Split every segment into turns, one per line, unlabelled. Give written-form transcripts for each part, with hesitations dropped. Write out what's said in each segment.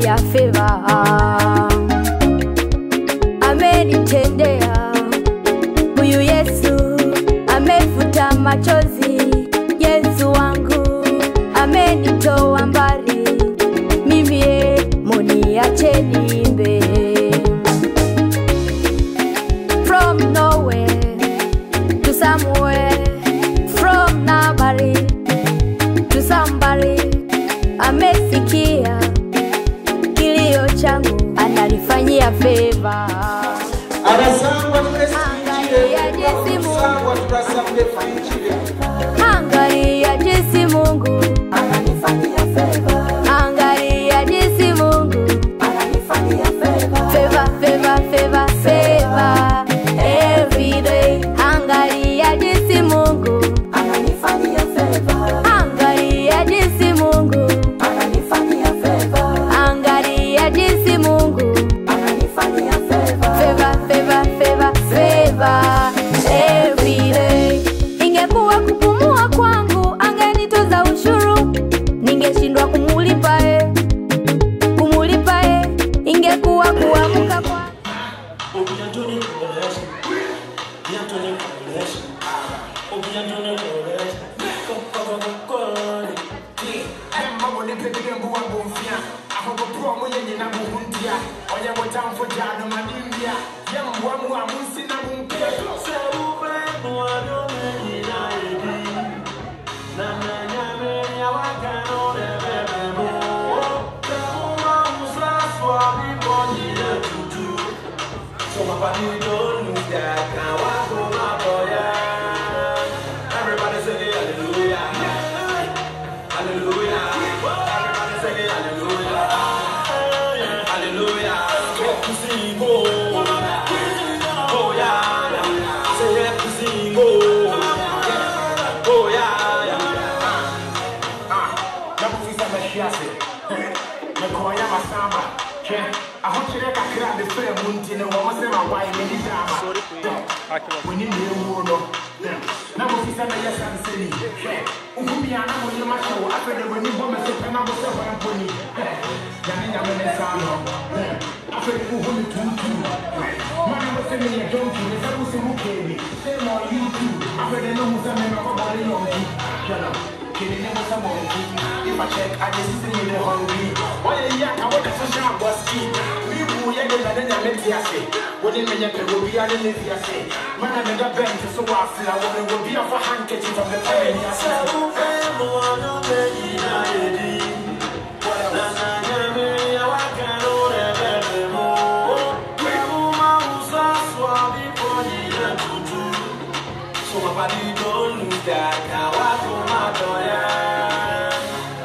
amenifanyia favor, amenitendea. Huyu Yesu amefuta machozi, Yesu wangu amenitoa mbali. Mimi muniache niimbe. From nowhere to somewhere, from nobody to somebody. Amesikia kilio changu, analifanyia favor. Angalia jinsi Mungu, angalia jinsi Mungu ananifanyia favor. Angalia jinsi Mungu ananifanyia favor. Favor, favor, favor, favor every day. Angalia jinsi Mungu ananifanyia favor. Angalia jinsi Mungu ananifanyia favor. Angalia jinsi Mungu ananifanyia favor. Favor, favor, favor, favor every day. Ingekuwa kupumua kwangu, angenitoza ushuru, ningeshindwa kumulipa ingekuwa kuamka kwa
everybody say hallelujah, hallelujah. Everybody say hallelujah, hallelujah. Let me sing, oh yeah, say let me sing, oh yeah. Now we say me shiase, me koya masamba. I want you to crack the fair mountain and one say my wife in the drama. We need new world. Now we say yes and say, Umewashangaza Kwangwaru. After the when you bomb us up and I was up on pony. Diane and Sano. After the woman too. Man was sending a donkey, the was a movie. Same on YouTube. After the no Musamman of a body on you. Killing them with a monkey. If I check, I just see you hungry. Why a yak, I want a social was key. We who yet than a metiase. When you may be a lithiase. Man, I made a bench so often. I will be off a handkerchief of the family. So my body don't lose that. Now I go my door.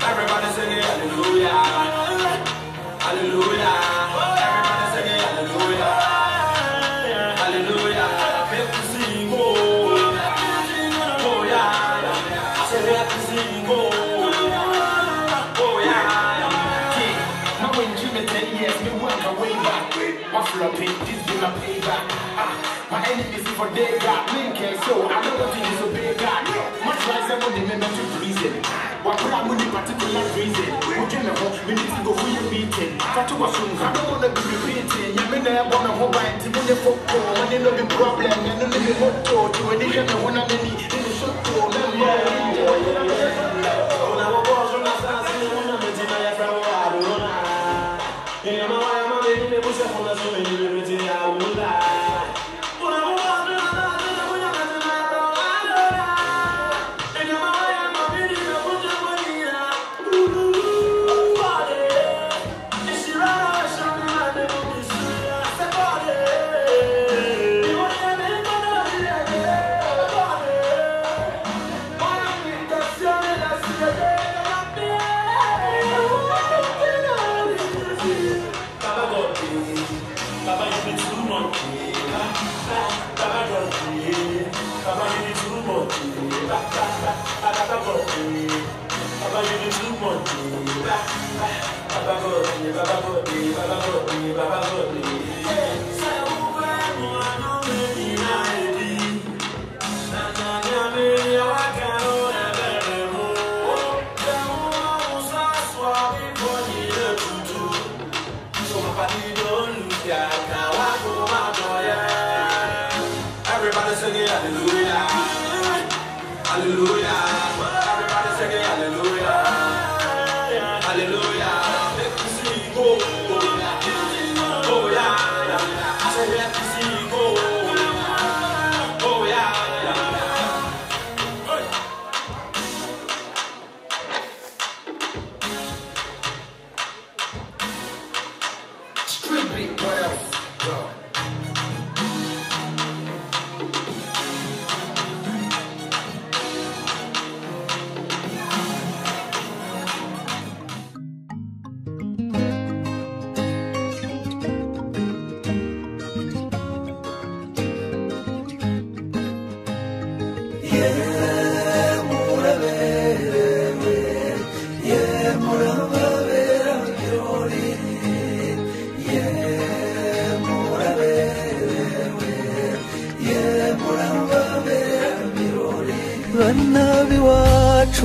Everybody sing hallelujah, hallelujah. Everybody sing hallelujah, hallelujah. Let me sing, oh yeah. I say let me sing, oh yeah. Now when Jimmy 10 years, me walk away back. My floppy, this be my payback. My enemies for day God, link so I don't want to disobey God. Much like I want the member to prison. What I'm with the particular reason. We need to go for your meeting. I don't want to be repeating. You mean I want to hold by to the football. I didn't know the problem. I don't know the motto. To a nation I want to be in the shop.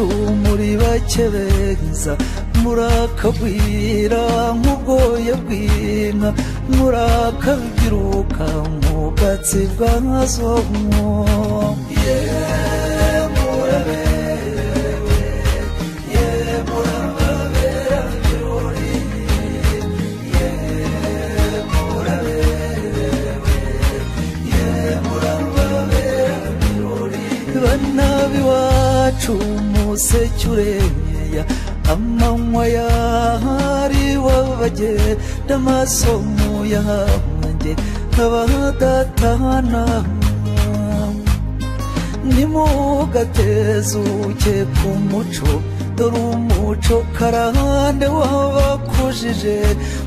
iwacu muri bake beza murakagwira nk'ubwoya bw'inka murakabyiruka nk'ubwatsi bw'azo banabi wacu umuseke uremeya amanywa yahari wabagenda amasomo yahanjye abadatana nimugatezuke ku muco dore umuco karahande wabakujije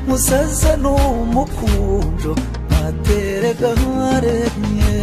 musaza n'umukunjo materega nkaremye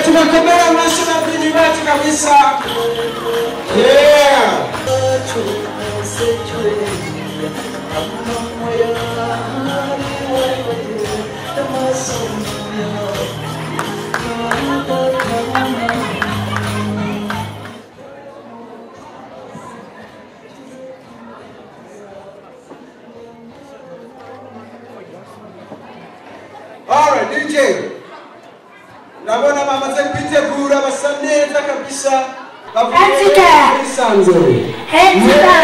tunakomea maisha na kujibati kabisa. Yeah. All right, DJ. Nabona mama zepitegura basaneza kabisa.
Henzika.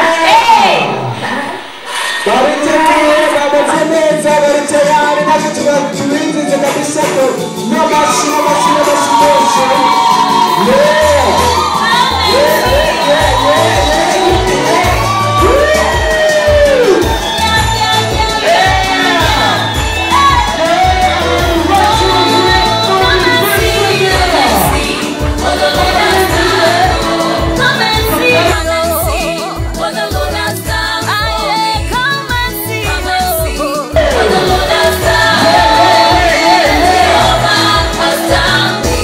Baritegura basaneza baritayari nacho tuwinze kabisa ko no mashino.
Down.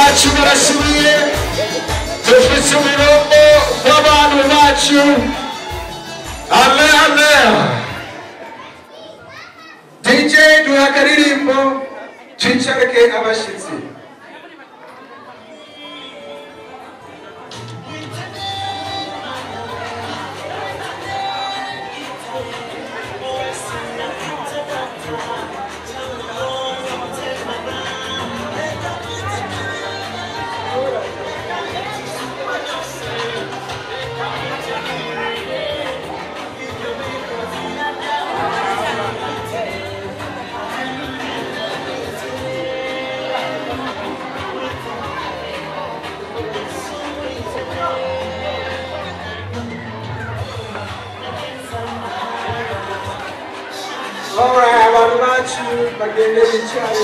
bacu barasubiye dufise umurongo w'abantu bacu amen amen DJ duha akaririmbo twicareke abashitsi Alright, abantu bacu bagende bicare.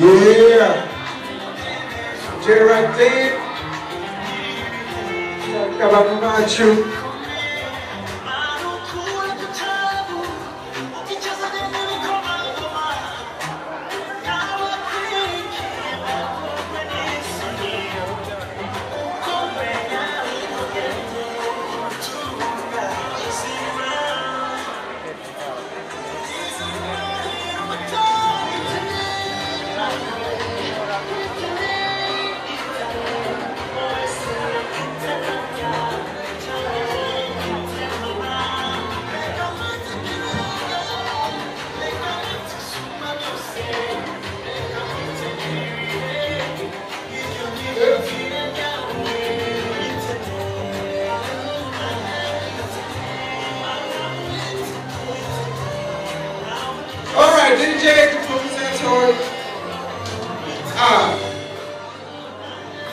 Yeah, Gerard Dave, abantu bacu. DJ presenter,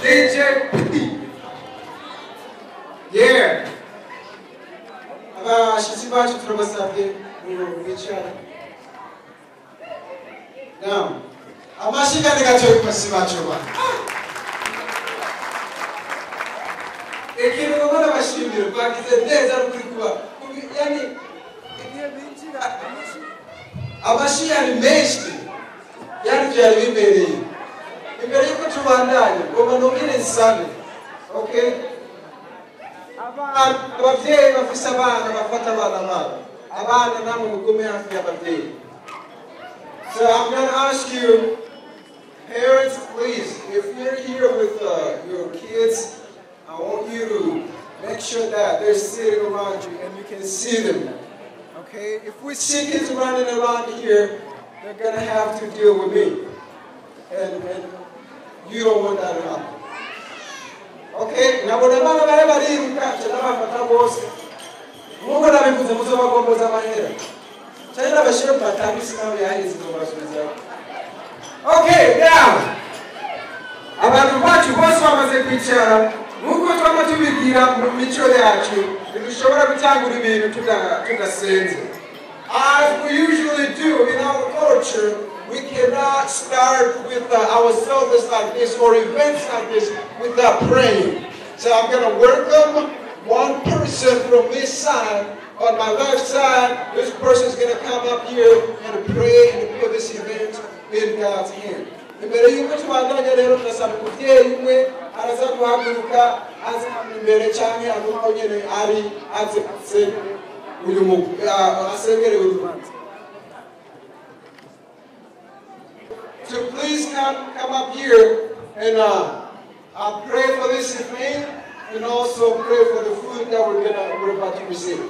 DJ P. Yeah. Abashitsi bacu turabasabye bicara. Now, amashikane gato kwasi bacu ba. Ikintu ngomba bashimira bagize neza kuri kuba. Yani igiye binjira abashiyani menshi yani byari bibereye imbere yuko tubandanye ngomba nongere nsabe okay abavyeyi bafise abana bafata abana babo abana namwe mugume hafi y'abavyeyi. So I'm going to ask you parents, please, if you're here with your kids, I want you to make sure that they're sitting around you and you can see them. Okay, if we see kids running around here, they're gonna have to deal with me, and you don't want that to happen. Okay, now when the man of everybody is captured, I'm going to boss. We're going to be putting some of my head. China was sure, but I'm behind his conversation. Okay, now abantu bacu bose bamaze kwicara nkuko twama tubigira mu mico yacu dushobora gutangura ibintu tudasenze. As we usually do in our culture, we cannot start with our service like this or events like this without praying. So I'm going to welcome one person from this side
On my left side, this person is going to come up here and pray and put this event in God's hand. Imbere y'uko tubandanya rero turasaba umuvyeyi umwe araza guhaguruka aze imbere canke aguruka nyene ari aze asengere uyu muhanzi. So please come up here and I'll pray for this event and also pray for the food that we're about to receive.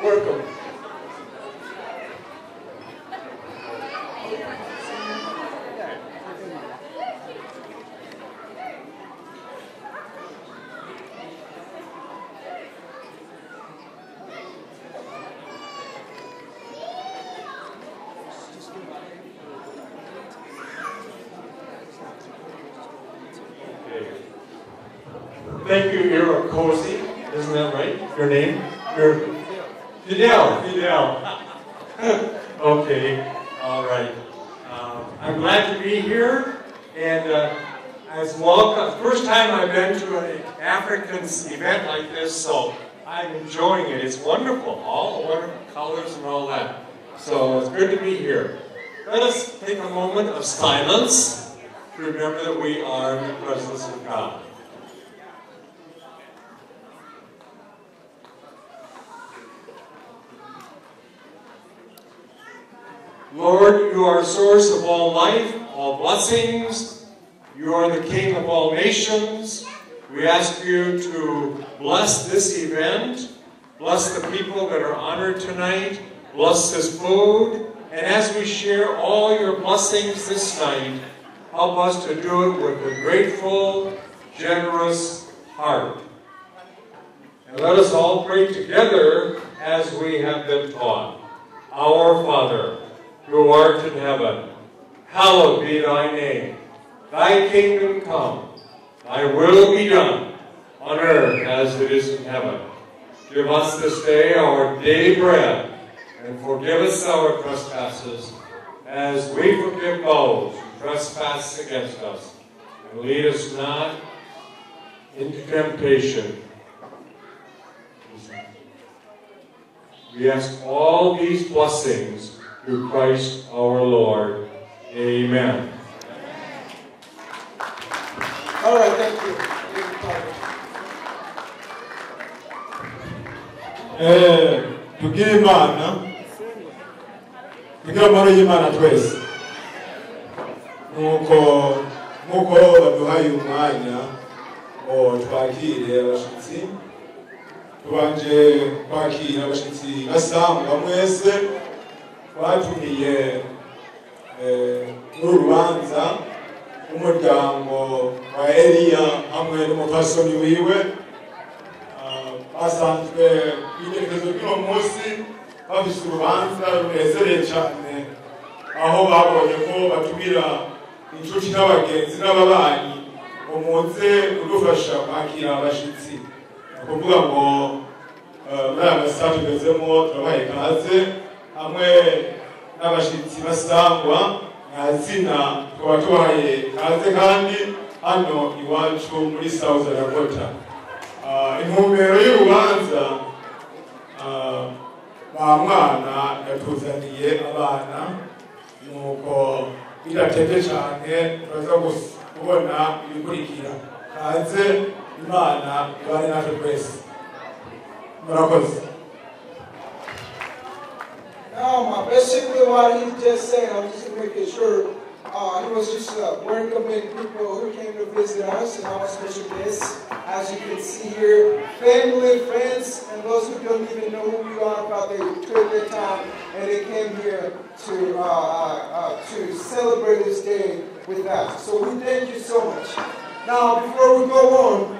Welcome.
Thank you, you're Cozy, isn't that right? Your name? You're Fidel. Okay, all right. I'm glad to be here, and as welcome. First time I've been to an African event like this, so I'm enjoying it. It's wonderful, all the wonderful colors and all that. So it's good to be here. Let us take a moment of silence to remember that we are in the presence of God. Lord, you are a source of all life, all blessings. You are the King of all nations. We ask you to bless this event, bless the people that are honored tonight, bless this food, and as we share all your blessings this night, help us to do it with a grateful, generous heart. And let us all pray together as we have been taught. Our Father, who art in heaven, hallowed be thy name. Thy kingdom come, thy will be done, on earth as it is in heaven. Give us this day our daily bread, and forgive us our trespasses, as we forgive those who trespass against us. And lead us not into temptation. We ask all these blessings through Christ our Lord. Amen.
All right, thank you.
Tugire Imana amahoro y'Imana twese. Nk'uko baduhaye umwanya ngo twakire abashitsi, tubanje kwakira abashitsi basangwa mwese batumiye n'urubanza umuryango wa Eliya hamwe n'umupasoni wiwe basanzwe kwitekerezo by'uno munsi bafise urubanza runezereye cyane, aho babonye ko batumira inshuti n'abagenzi n'ababanyi ngo muze kudufasha kwakira abashitsi. Ni ukuvuga ngo muri aya masaha tugezemo turabaha ikaze hamwe n'abashitsi basangwa nta zina tukaba tubahaye ikaze kandi hano iwacu muri South Dakota. Intumbero y'urubanza ba mwana yatuzaniye abana, nuko bidatevye cyane turaza kubona ibikurikira. Kaze Imana ibane natwe twese. Murakoze.
Now, basically what he just said, I'm just making sure, he was just welcoming people who came to visit us and our special guests. As you can see here, family, friends, and those who don't even know who we are, but they took their time and they came here to celebrate this day with us. So we thank you so much. Now, before we go on,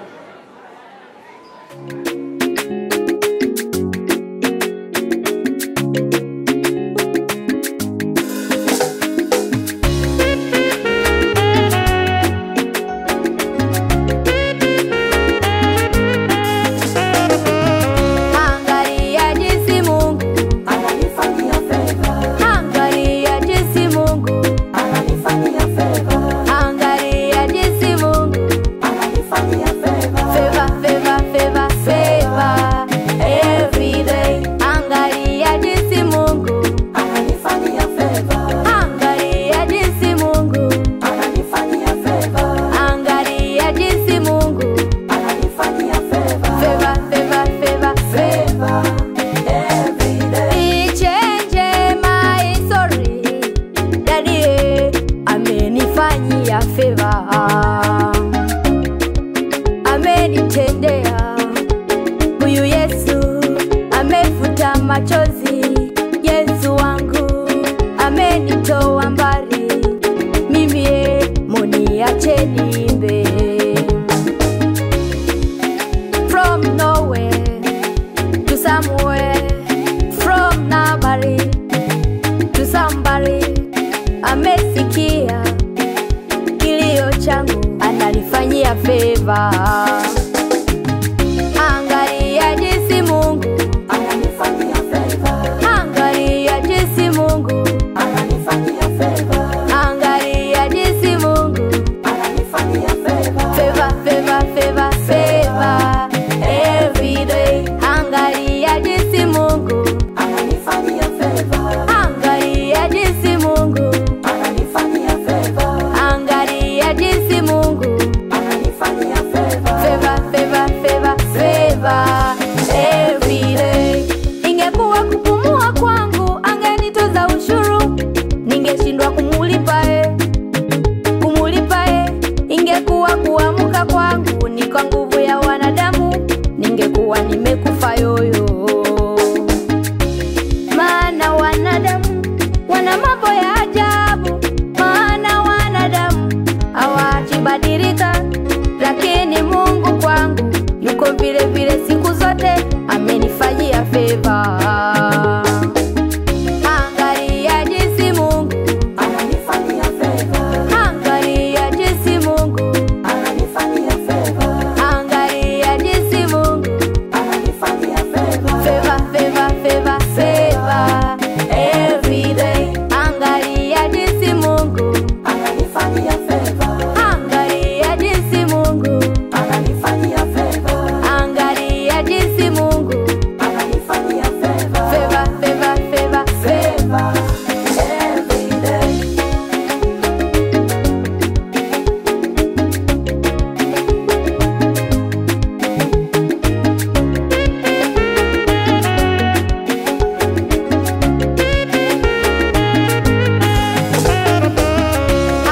Angalia jinsi Mungu ananifanyia favor. favor. Angalia jinsi Mungu ananifanyia favor. Angalia jinsi Mungu ananifanyia favor. Angalia jinsi Mungu ananifanyia favor. Favor, favor, favor, favor. Every day. Angalia jinsi Mungu ananifanyia favor. Angalia jinsi Mungu ananifanyia favor. Angalia jinsi Mungu ananifanyia favor. Favor, favor, favor, favor. Every day. Ingekuwa kupumua kwangu angenitoza ushuru, ningeshindwa kumulipa Ingekuwa kuamka kwangu ni kwa nguvu ya wanadamu, ningekuwa nimekufa yoyo. Maana wanadamu wana mambo ya ajabu, maana wanadamu hawajibadilika, lakini Mungu kwangu yuko vile vile siku zote, amenifanyia favor. Angalia jinsi Mungu ananifanyia favor. Angalia jinsi Mungu ananifanyia favor. Angalia jinsi Mungu ananifanyia favor. Favor, favor, favor, favor. Every day. Angalia jinsi Mungu ananifanyia favor. Angalia jinsi Mungu ananifanyia favor. Angalia jinsi Mungu ananifanyia favor. Favor, favor, favor, favor. Every day.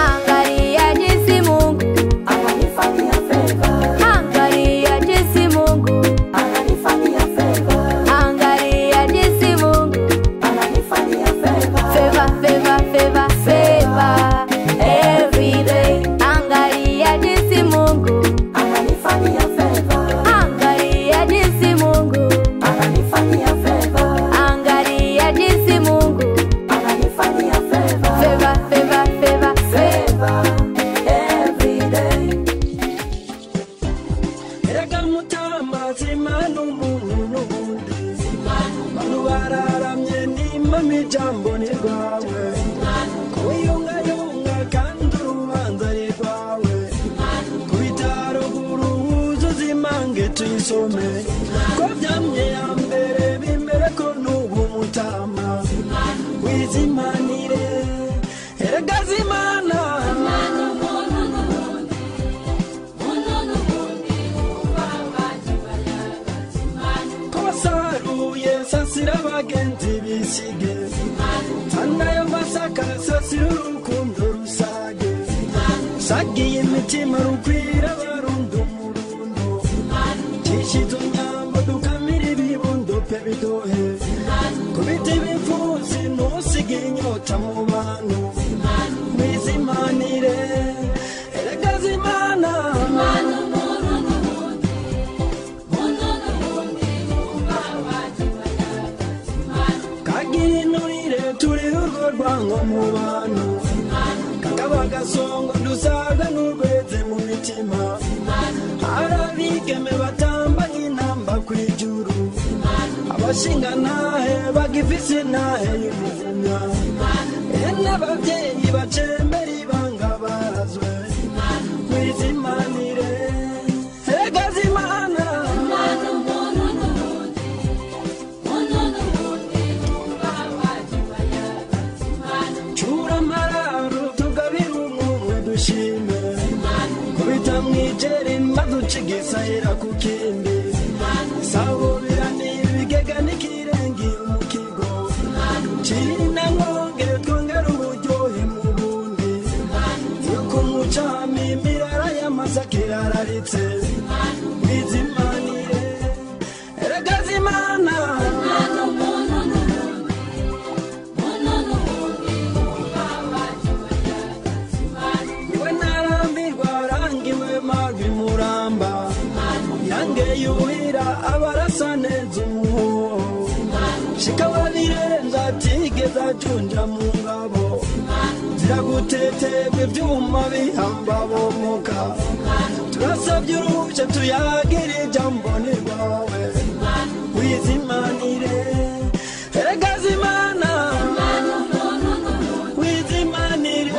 Angalia jinsi Mungu ananifanyia favor. Angalia jinsi Mungu ananifanyia favor. Angalia jinsi Mungu ananifanyia favor. Favor, favor, favor, favor. Every day. Angalia jinsi Mungu ananifanyia favor. Angalia jinsi Mungu ananifanyia favor. Angalia jinsi Mungu ananifanyia favor. Favor, favor, favor, favor. Every day.
Erega mutama zimanu n'ubundi banu bararamye n'imami jambo ni rwawe kuyungayunga kandi urubanza ari rwawe ku bitaro guruzo zimange tuyisome ko byamye ya mbere bimere ko n'ubu mutama wizimanire erega zimana kosaruye sasira abagenzi bisige anayo masaka sasira urukundo rusage sagiye imitima rukwira barundo murundo kishizo nyambo dukamira ibibundo pe bidohe kubita ibifuzi ntusige inyota mu bantu wizimanire erega zimana kaginurire turi urwo rwango mu bantu kakaba gasongo dusaga n'urweze mu mitima arabigeme batamba nk'intamba kw'ijuru abashinga nahe bagifise nahe y'umuvumya n'ababyeyi bacembera ibanga barazwe wizimanire erega zimana cura amararo tugabira umwumwe dushime kubita mwijeri maducigisahira ku kindi sabubira n'ibigega n'ikirengi mu kigo cina mwongere twongera uburyohe mu bundi yuko umucami imirara y'amasaka irararitse wizimanire erega zimana niwe narambirwa arangiwe mabi muramba yange yuhira abarasa neza umuho shika wabirenza atigeza junja mu ngabo ziragutetebwe ibyuma bihamba bomuka turasabye uruhushya tuyagira ijambo ni rwawe wizimanire erega zimana wizimanire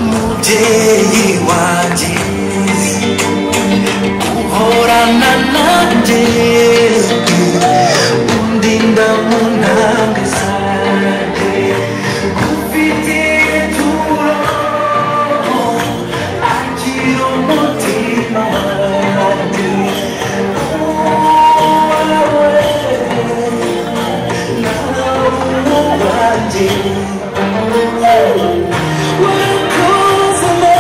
mubyeyi wanjye uhorana nanjye undinda mu ntambwe zanjye ufitiye turo akira umutima wanjye wawe nawe wanjye We'll close the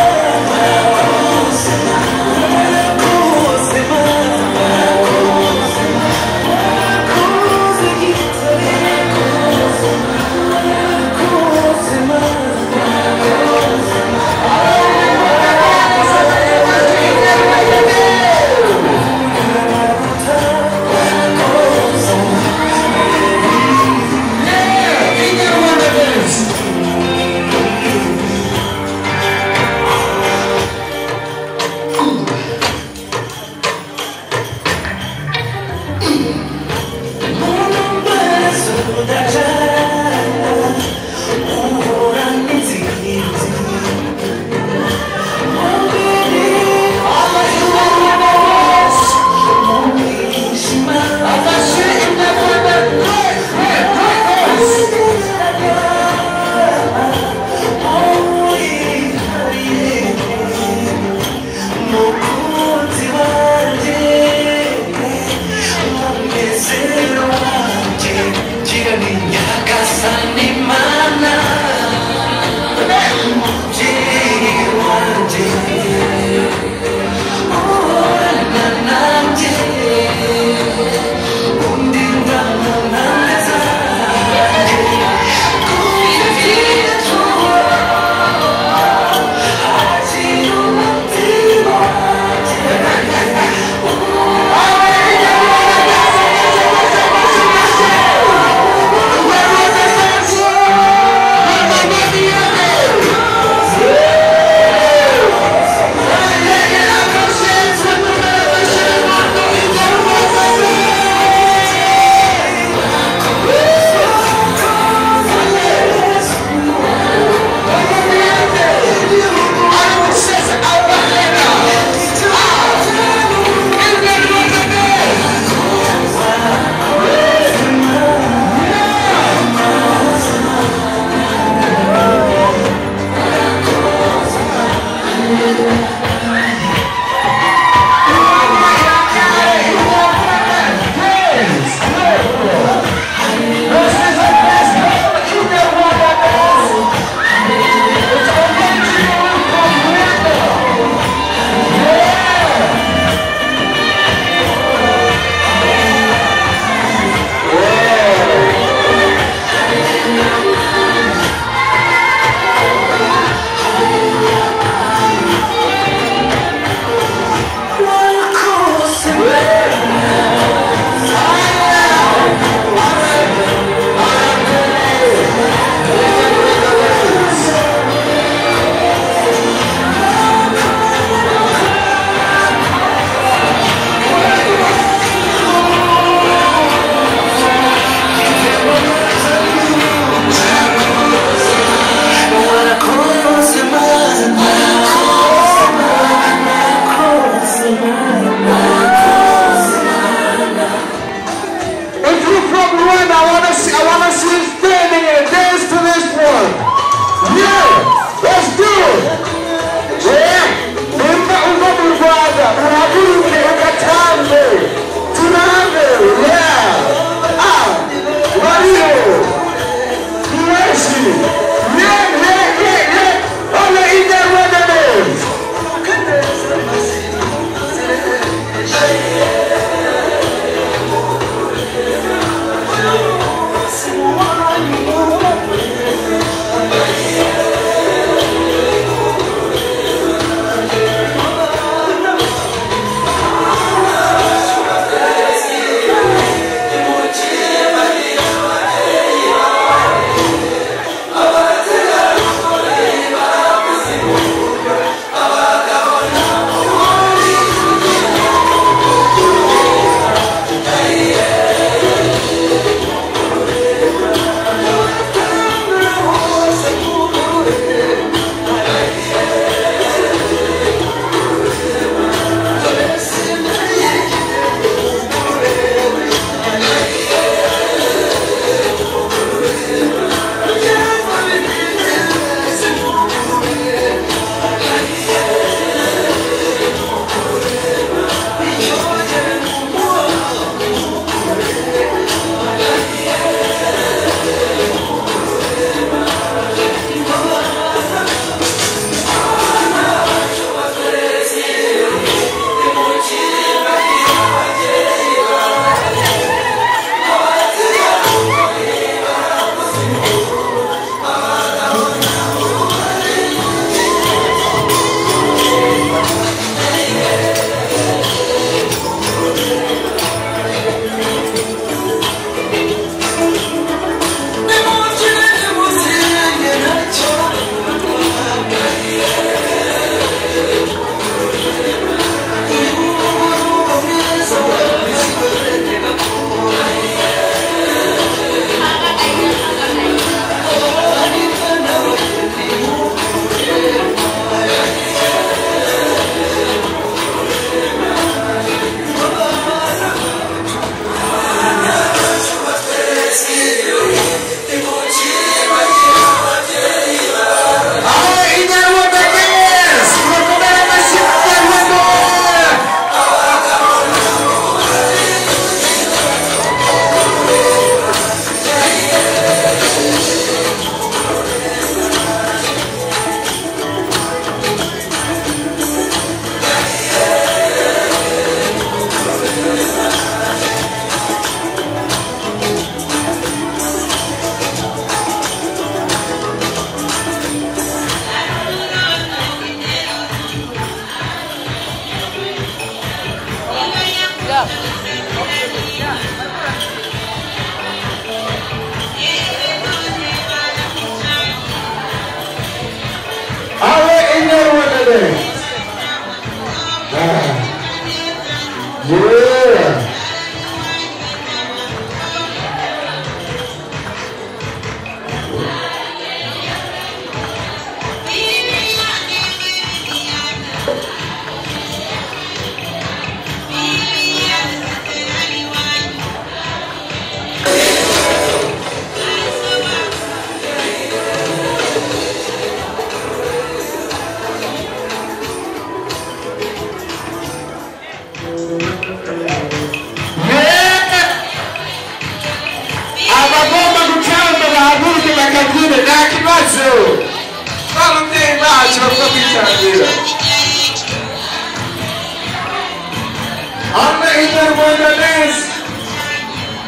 Yeah.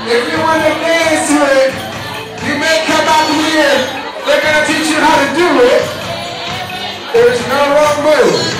If you want to dance to it, you may come out here. They're going to teach you how to do it. There's no wrong move.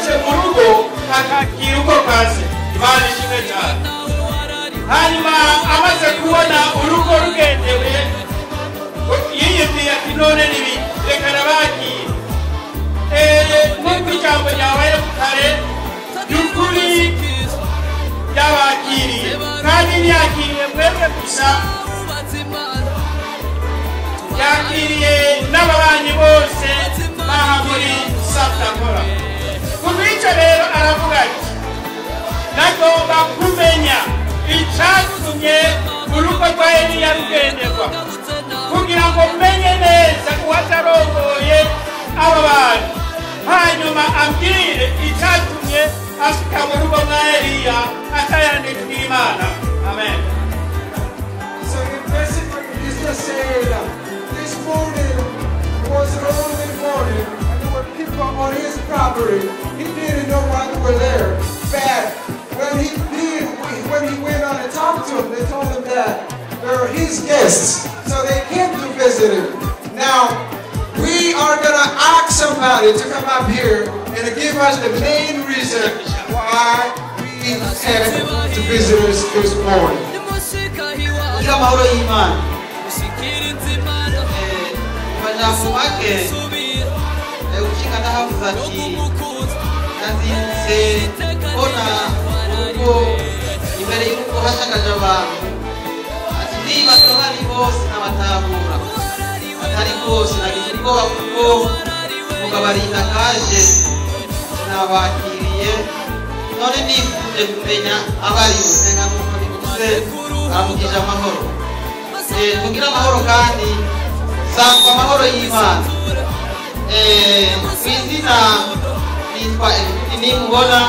yashitse mu rugo akakira uko kaze Imana ishimwe cyane hanyuma amaze kubona urugo rugendewe yiyumviye ati none nibi reka nabagiye nk'uko ijambo ryabaye kare by'ukuri yabakiriye kandi ntiyakiriye mwebwe gusa yakiriye n'ababanyi bose baha muri Satakora kuva icyo rero aravuga ati nagomba kumenya icyatumye urugo rwa Eliya rugenderwa kugira ngo menye neza uwatarongoye aba bantu hanyuma ambwire icyatumye ashika mu rugo rwa Eliya atayandika Imana. Amen.
So basically he's just saying this morning was an early morning and there were people on his property. He didn't know why they were there. But when he went on and talked to them, they told him that they were his guests. So they came to visit him. Now, we are going to ask somebody to come up here and to give us the main reason why we had to visit us this morning.
Kugira amahoro kandi sangwa amahoro y'Imana kwizina nitwa nimubona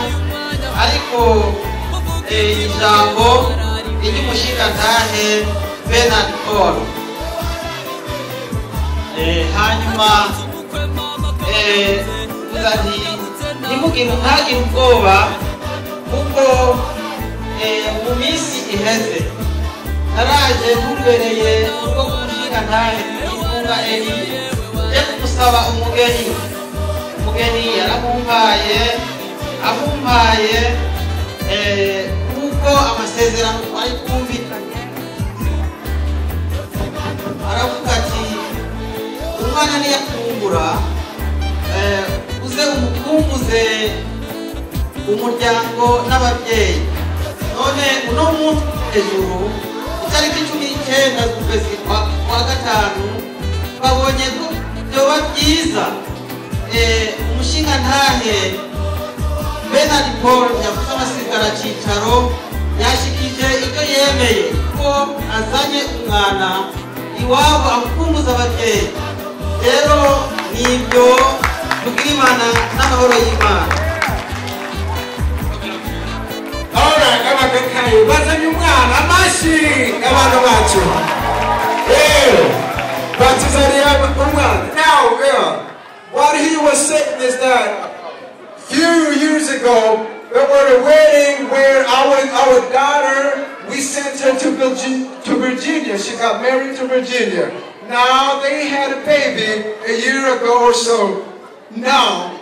ariko ijambo ry'umushingantahe Bernard Paul hanyuma uzati nimugire ntagire ubwoba kuko mu minsi iheze naraje ntumbereye ubwo kumushingantahe ifunga Eliya je kusaba umugeni yaramumpaye kuko amasezerano ari kumvikana aravuga ati umwana niyatungura uze umukumbuze umuryango n'ababyeyi none uno munsi hejuru itariki 19 z'ukwezi kwa gatanu babonye ko byoba byiza umushingantahe Bernard Paul yavuze amasigara cyicaro yashikije icyo yemeye ko azanye umwana iwabo amukumbuza ababyeyi rero nibyo tugira Imana n'amahoro y'Imana.
Alright, abagakaye bazanye umwana amashi abantu bacu batuzaniye umwana. Now what he was saying is that few years ago there was a wedding where our daughter, we sent her to Virginia. She got married to Virginia. Now they had a baby a year ago or so. Now,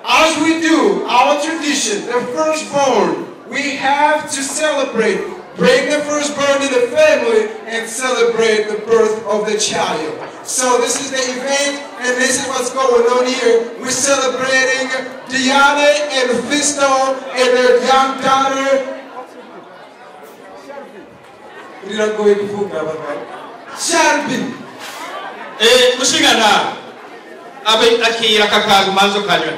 as we do, our tradition, the firstborn, we have to celebrate. Bring the firstborn in the family and celebrate the birth of the child. So this is the event, and this is what's going on here. We're celebrating Diane and Festo and their young daughter. Sharbi.
Mushingana abe akira kakagu manzo kanywe.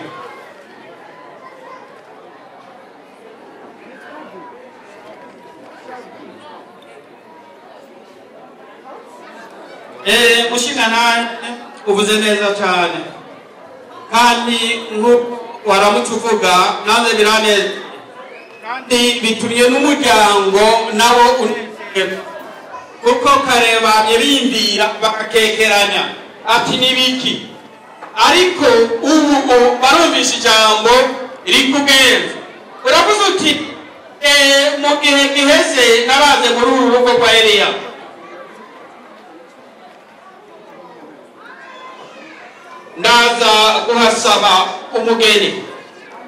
Mushingana uvuze neza cyane kandi waramutuvuga nanze birane kandi bituriye n'umuryango nawo kuko kareba birimbira bakakekeranya ati nibiki ariko ubu barumvisha ijambo rikugenza uravuze uti mu gihe giheze naraze muri uru rugo rwa Eliya ndaza kuhasaba umugeni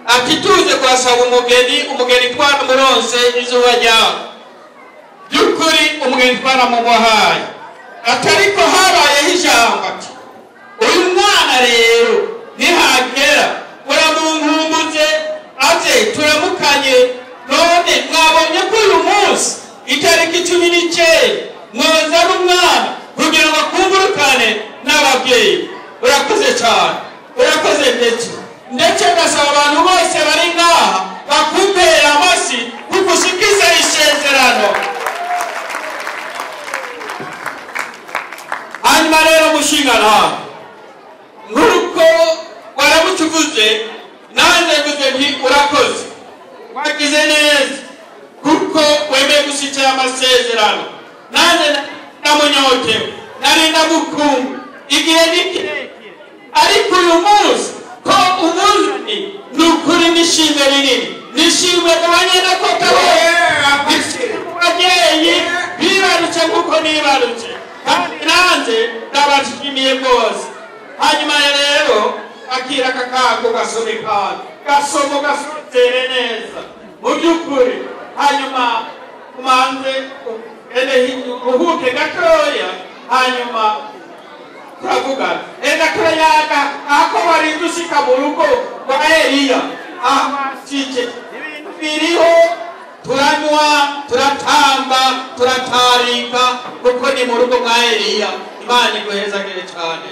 ati tuze kurasaba umugeni twaramuronse izuba ryawe by'ukuri umugeni twaramubahaye atariko habayeho ijambo ati uyu mwana rero nihagera uramunkumbuze aze turamukanye none mwabonye ko uyu munsi itariki 19 mwoza n'umwana kugira ngo akumburukane n'ababyeyi urakoze cyane urakoze ndetse gasaba abantu bose bari ngaha bakumbera amasi kugusikiza isezerano hanyuma rero mushinga nawe nk'uko waramutuvuze nanjye guze nti urakoze wagize neza kuko wemeye gushyikira amasezerano nanjye namunyotewe nari ndamukungu igihe ni kirekire ariko uyu munsi ko umuzani ni ukuri nishimwe rinini nishimwe abanyena ko ababyeyi bibarutse nk'uko nibarutse kandi nanjye ndabashimiye rwose hanyuma rero akira akakango gasomekana gasomo gasotere neza mu by'ukuri hanyuma kumanze uhuke gatoya hanyuma turavugana gatoyaga ako warinze ushika mu rugo rwa Eliya aho bakike ibintu biriho turanywa turatamba turatarika kuko ni mu rugo rwa Eliya Imana iguhezagire cyane.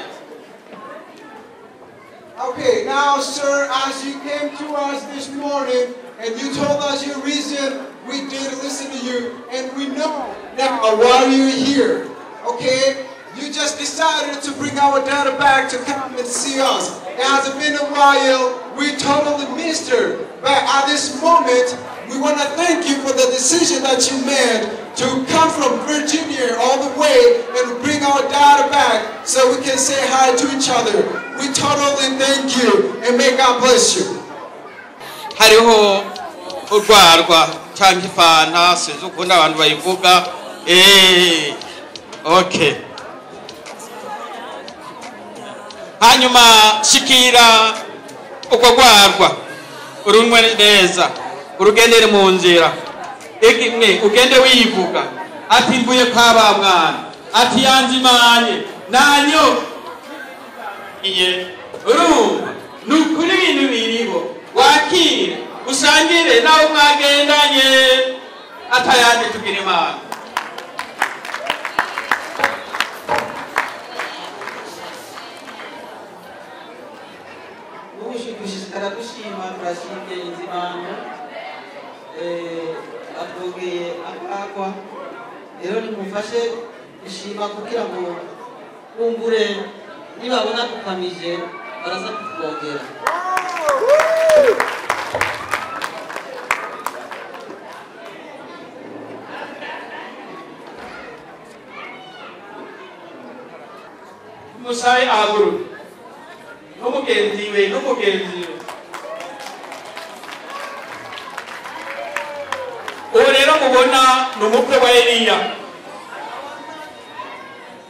Okay, now, sir, as you came to us this morning and you told us your reason, we did listen to you, and we know now why you're here. Okay? You just decided to bring our data back to come and see us. It hasn't been a while. We totally missed her. But at this moment, we want to thank you for the decision that you made to come from Virginia all the way and bring our data back so we can say hi to each other. We totally thank you and may God bless you.
Hariho urwarwa cyangwa ifanta sinzi ukunda abantu bayivuga okay hanyuma shikira uko rwarwa urunwe neza urugendere mu nzira egimwe ugende wivuga ati mvuye kwa ba mwana ati yanzimanye nanyo iye urumva nukuri ibintu biriho wakire usangire nawe mwagendanye atayandi tugira Imana.
gushishikara dushima turashimye inzimano atwogeye akagwa rero nimufashe gushima kugira ngo kumbure nibabona tukamije baraza kutwogera.
Musai aguru n'umugenzi we uwo rero mubona ni umukwe wa Eliya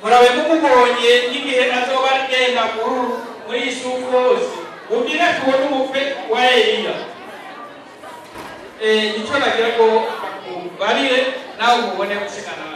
murabe mumubonye n'igihe azoba agenda muri isuku hose mubwire tubone umukwe wa Eliya icyo nagira ngo barire nawe mubone gusigana.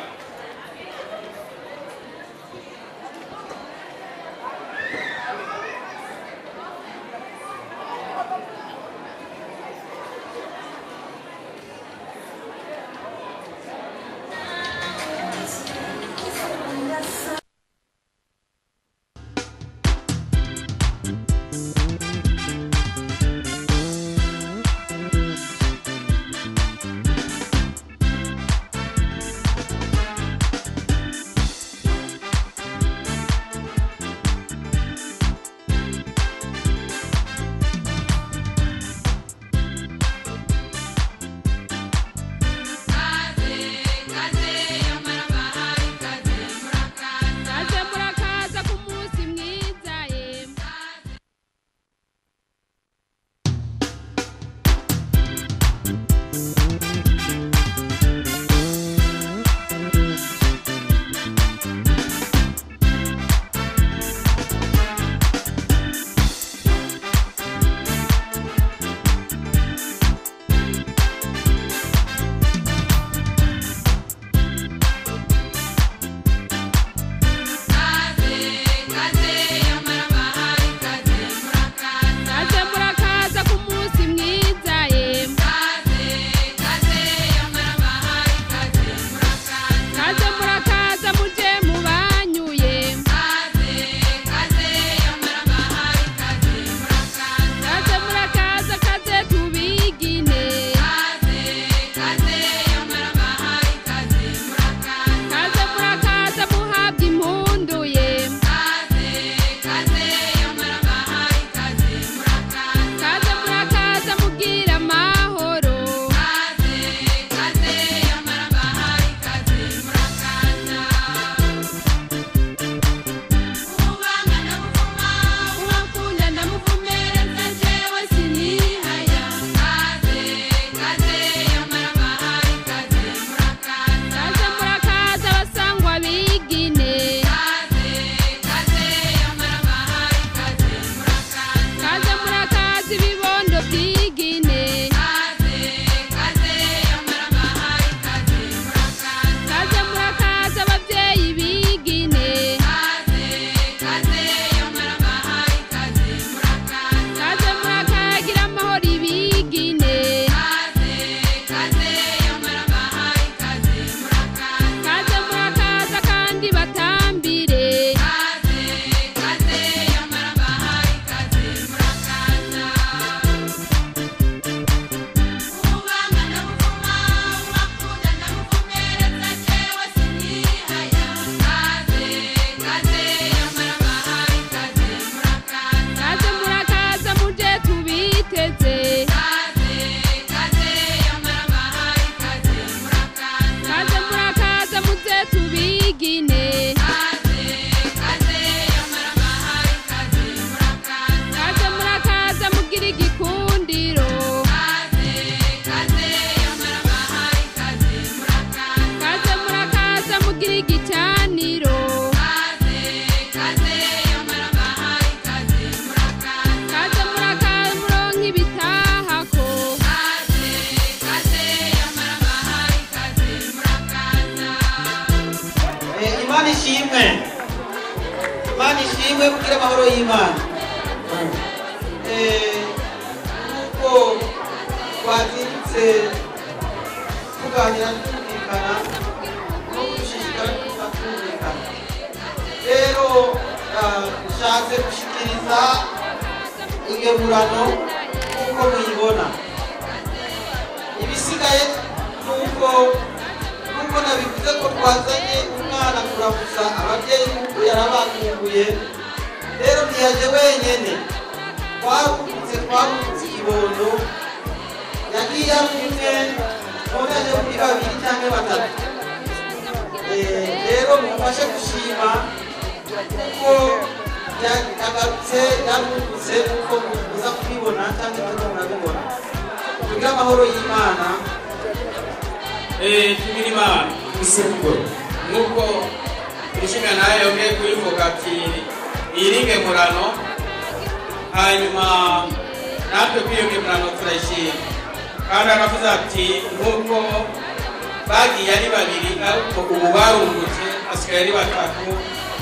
Imana ishimwe kugira amahoro y'Imana. Nuko twazindutse tuganira twumvikana no gushishikara twumvikana. Rero nshatse gushikiriza ingemurano nk'uko muyibona. Ibisigaye nuko nabivuze ko twazanye umwana kuramusa ababyeyi kuko yarabakumbuye. Rero ntiyaje wenyene, twarungutse ikibondo, yagiye amwe none aje muri babiri cyangwa batatu. Rero mufashe gushima kuko yagarutse yarungutse kuko muza kubibona cyangwa murabibona. Kugira amahoro y'Imana.
Tumira Imana nuko ishinga nayo yongeye kuyivuga ati iringe murano, hanyuma natwe kwiyonge murano turayishima. Kandi aravuze ati nuko bagiye ari babiri ariko ubu barungutse asigaye ari batatu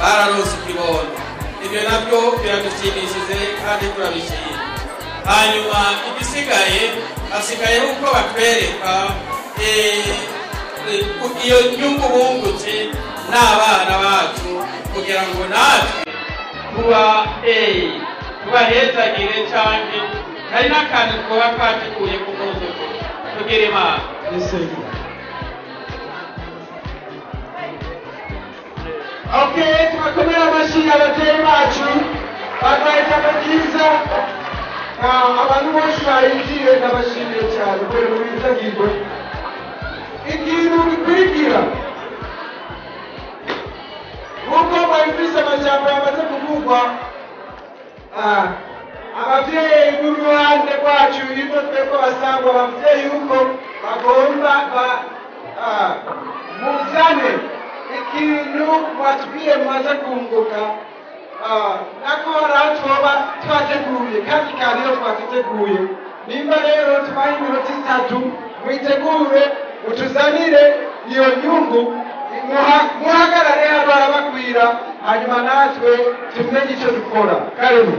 bararonse ikibondo. Ibyo nabyo biradushimishije kandi turabishima. Hanyuma igisigaye asigaye uko batwereka iyo nyungu bungutse n'abana bacu kugira ngo natwe tubahezagire cyane. Hari n'akantu twaba twateguye ku munsi tugire Imana.
Okay, tunakomera amashyi ababyeyi bacu babaye ijambo ryiza. Abantu bose barinjiye ndabashimiye cyane kubera mu bizagirwe. Ikintu gikurikira nk'uko mwumvise amajambo yamaze kuvugwa, ababyeyi b'uruhande rwacu yuko twebwe basangwa ababyeyi yuko bagomba muzane ikintu mwatubwiye mumaze kunguka. Nako haraho twoba twateguye kandi kariyo twakiteguye. Nimba rero tubahe iminota 3 mwitegure mutuzanire iyo nyungu, muhagarare hano harabakwira, hanyuma natwe tumenye icyo dukora. Karibu.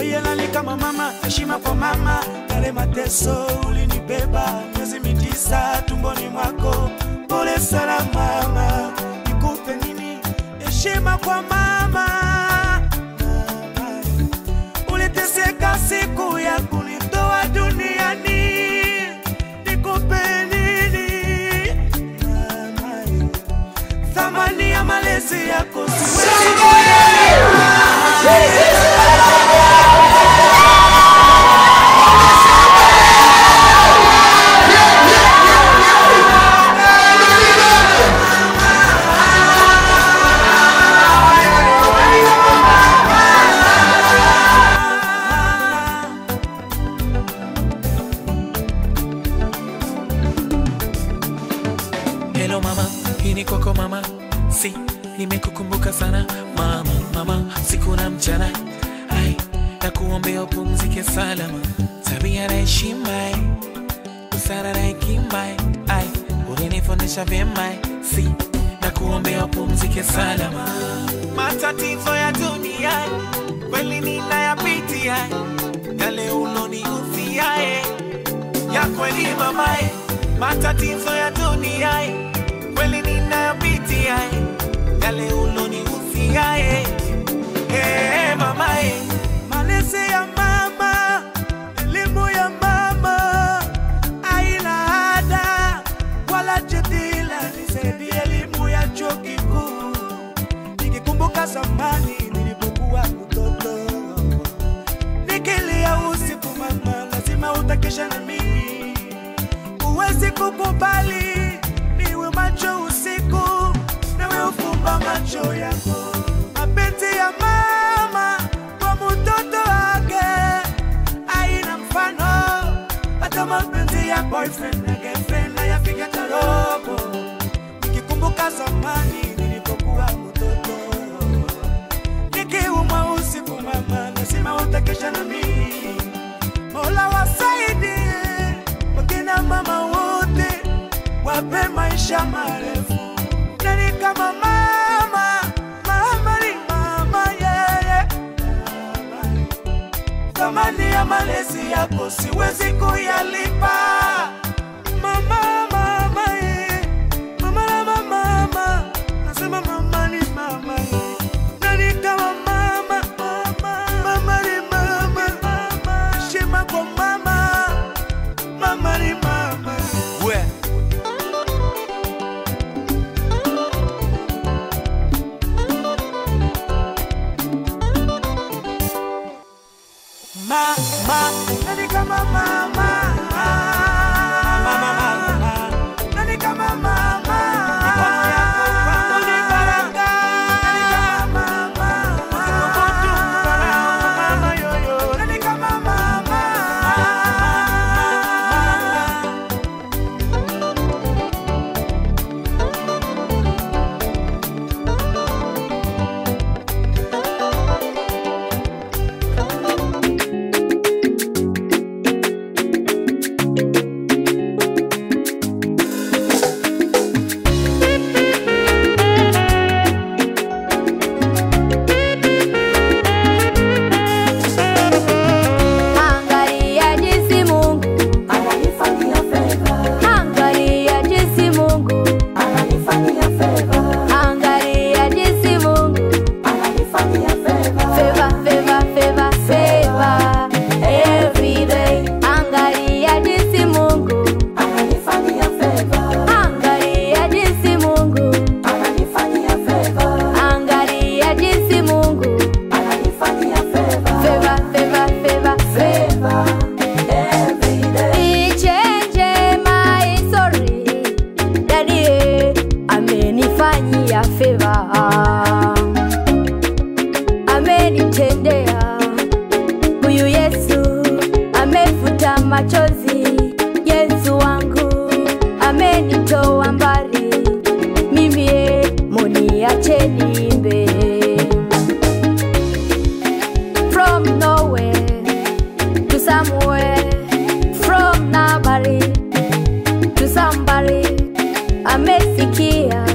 Oyela ni kama mama, heshima kwa mama. Yale mateso ulinibeba, miezi 9 tumboni mwako. Pole sana mama, nikupe nini? Heshima kwa mama. Uliteseka siku ya kunitoa duniani. Nikupe nini? Mama, thamani ya malezi yako siwezi kuelewa.
Hello mama, hii ni kwako mama. Si, nimekukumbuka sana mama, mama, siku na mchana. Ai, nakuombea upumzike salama. Tabia na heshima, busara na hekima. Ai, ulinifundisha vyema. Si, nakuombea upumzike salama. Matatizo ya dunia kweli ninayapitia, yale ulonihusia ya kweli mama. Matatizo ya dunia kweli ninayapitia, yale ulonihusia mama.
Malezi ya mama, elimu ya mama, haina ada wala jadila. Nisaidie elimu ya chuo kikuu. Nikikumbuka zamani nilipokuwa mtoto, nikilia usiku mama, lazima utakesha na mimi. Uwezi kukubali niwe macho usiku, nawe ufumba macho yako. Mapenzi ya mama kwa mtoto wake haina mfano. Hata mapenzi ya boyfriend na girlfriend hayafika hata robo. Nikikumbuka zamani nilipokuwa mtoto, nikiumwa usiku mama, lazima utakesha na mimi. Mola wasaidie wakina mama wote, wape maisha marefu. Nani kama mama, mama ni mama yeye. Thamani ya malezi yako siwezi kuyalipa. Mama, mama yeye. Mama, mama, mama. Nasema mama ni mama yeye. Nani kama mama, mama, mama ni mama, mama. Heshima kwa mama, mama ni mama.
We
mama, nani kama mama, mama, mama, nani kama mama, mikono yako kwangu ni baraka. Nani kama mama, usipokutu mama yoyo. Nani kama mama,
Angalia jinsi Mungu ananifanyia favor. Angalia jinsi Mungu ananifanyia favor. Angalia jinsi Mungu ananifanyia favor. Favor, favor, favor, favor every day. Angalia jinsi Mungu ananifanyia favor. Angalia jinsi Mungu ananifanyia favor. Angalia jinsi Mungu ananifanyia favor. Favor, favor, favor, favor every day. He changed my story. Daddy amenifanyia favor. Amenitendea. Huyu Yesu amefuta machozi. Yesu wangu amenitoa mbali. Mimi muniache niimbe. From nowhere to somewhere, from nobody to somebody. Amesikia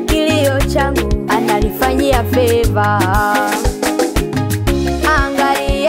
kilio changu, analifanyia favor. Angalia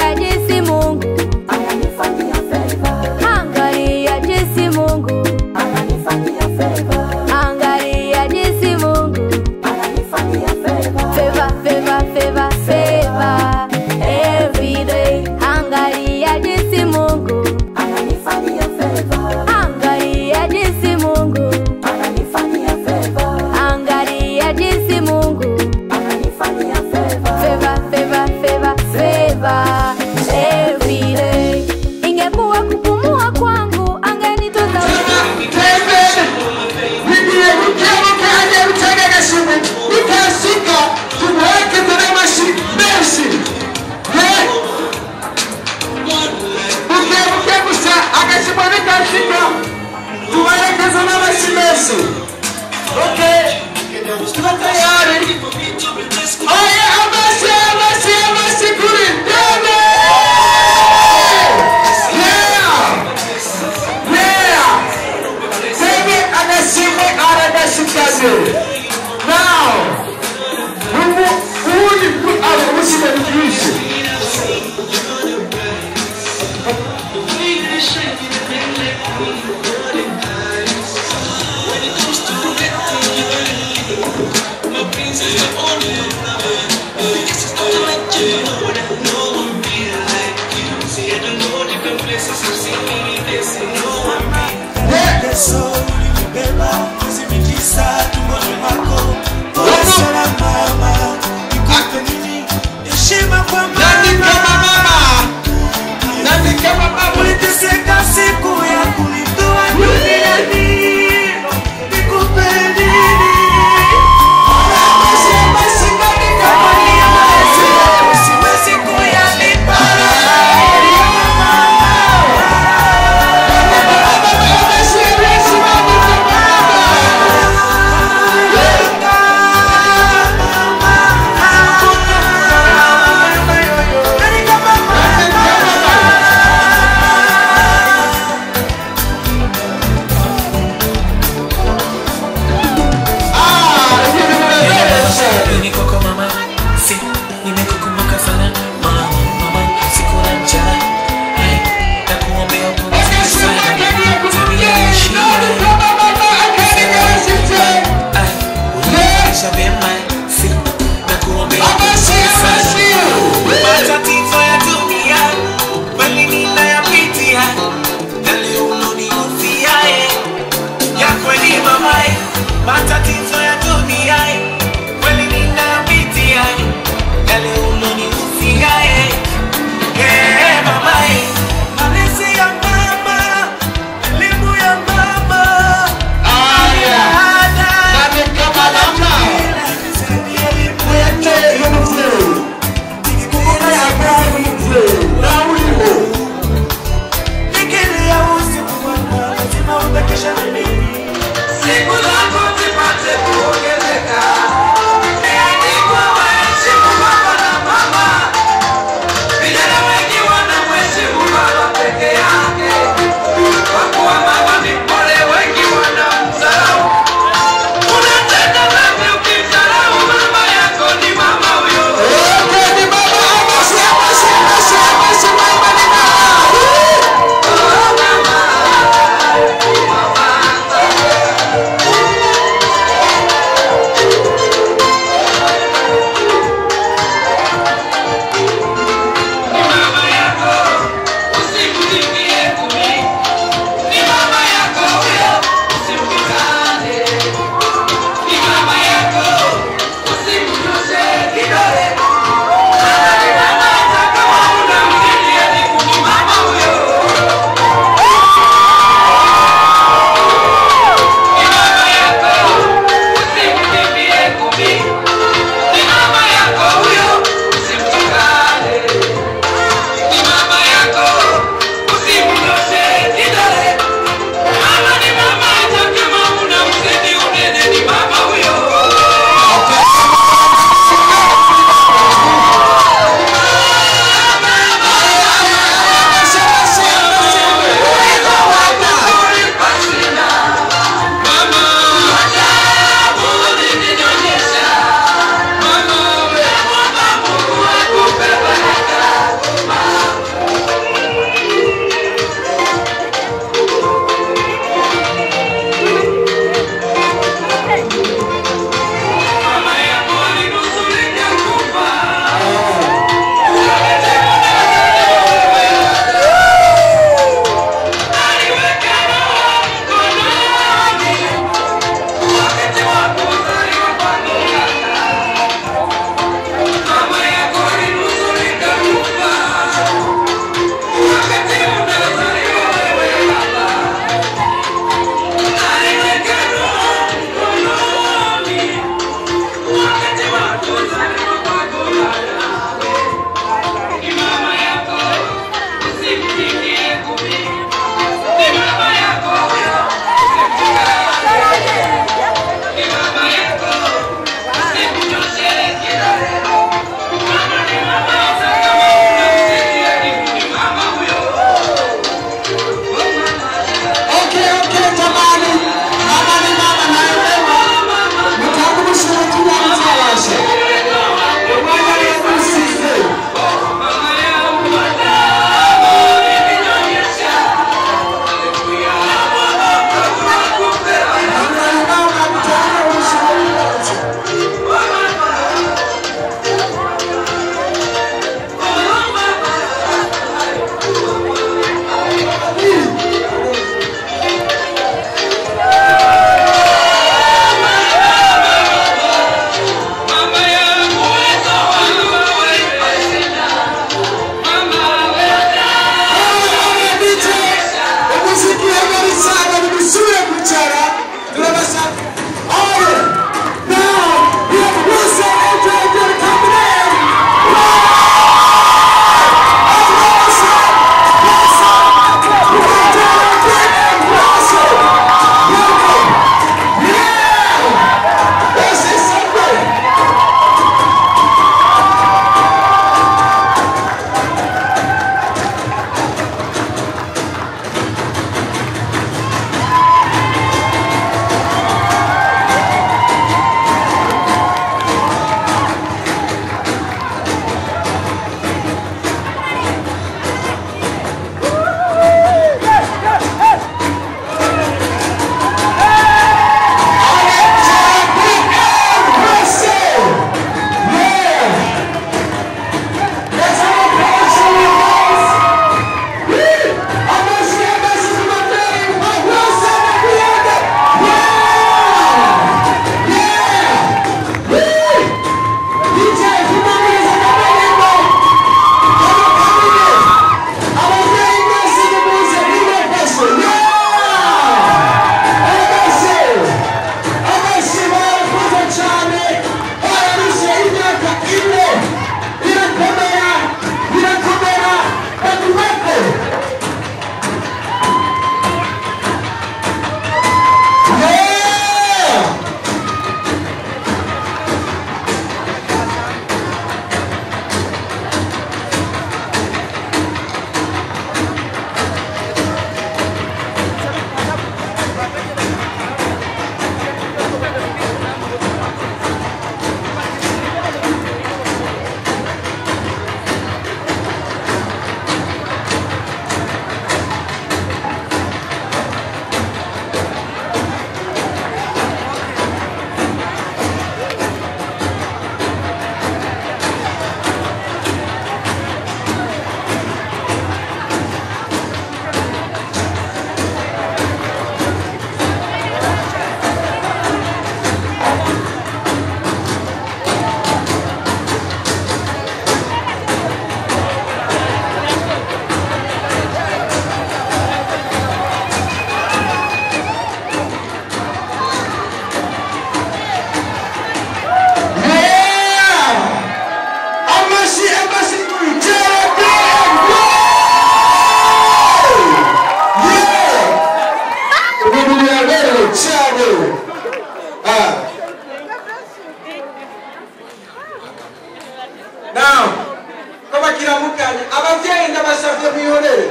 cyane abagenda basabye mwihorere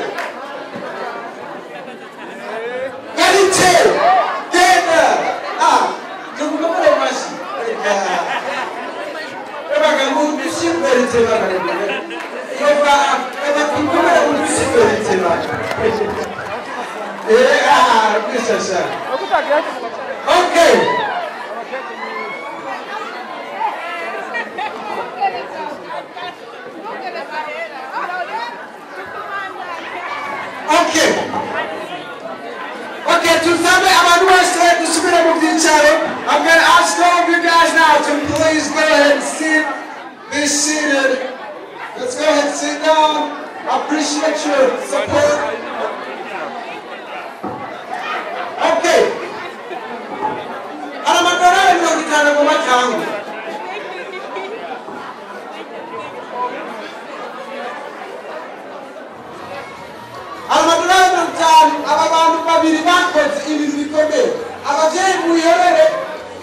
Garite genda tuvuga muri mashi ebaga mu bisimberite baga eba kumwe mu bisimberite baga bisasa okay Okay, to family, I'm going to ask all of you guys now to please go ahead and be seated. Let's go ahead and sit down. I appreciate your support. Okay. I'm going to Amadurana mtani abantu babiri bakoze ibintu bikomeye abavyeyi muyorere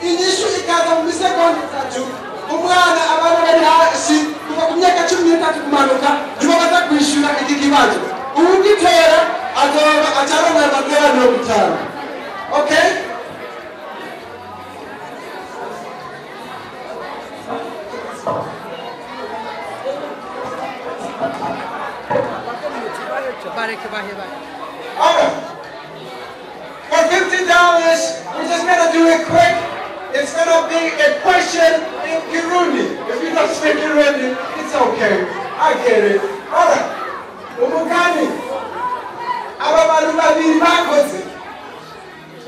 inyishu ikaza mu misegonda 3 umwana abana bari hasi kuva ku myaka 13 kumanuka nibo baza kwishura iki kibazo ugitera azoba acarana amadurana 5 okay Alright. For $50, we're just gonna do it quick. It's gonna be a question in Kirundi. If you don't speak Kirundi, it's okay. I get it. Alright. Umugani. Aba bantu babiri bakoze.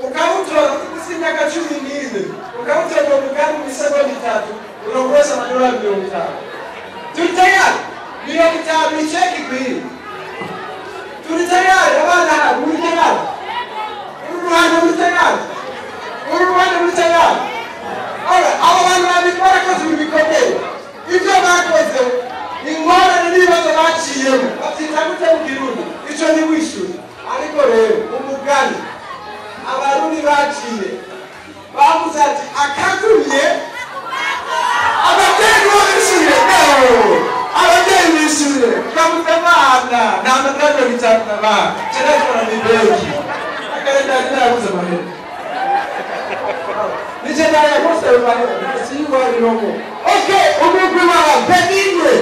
Ukamutora kusinya ka 14. Ukamutora umugani mu segonda 3. Urongoza amadolari 50. Tutayari. 50 icheki kwiri. Tulitayari abana mulitayari uruhande mulitayari alright abo bantu babikora koze bibikomeye ibyo bakoze ingorane n'ibibazo baciyemo batitagute mu Kirundi icyo ni wishuri ariko rero umugani abarundi baciye bavuze ati akatumye ababyeyi babishyure ababyeyi bishyure kamuze abana nta madrado bitatu n'abana kirazora n'ibeki akarenda nirabuze amahera nije nayo yakose amahera siyuba rirongo okay umugwi wa Benigwe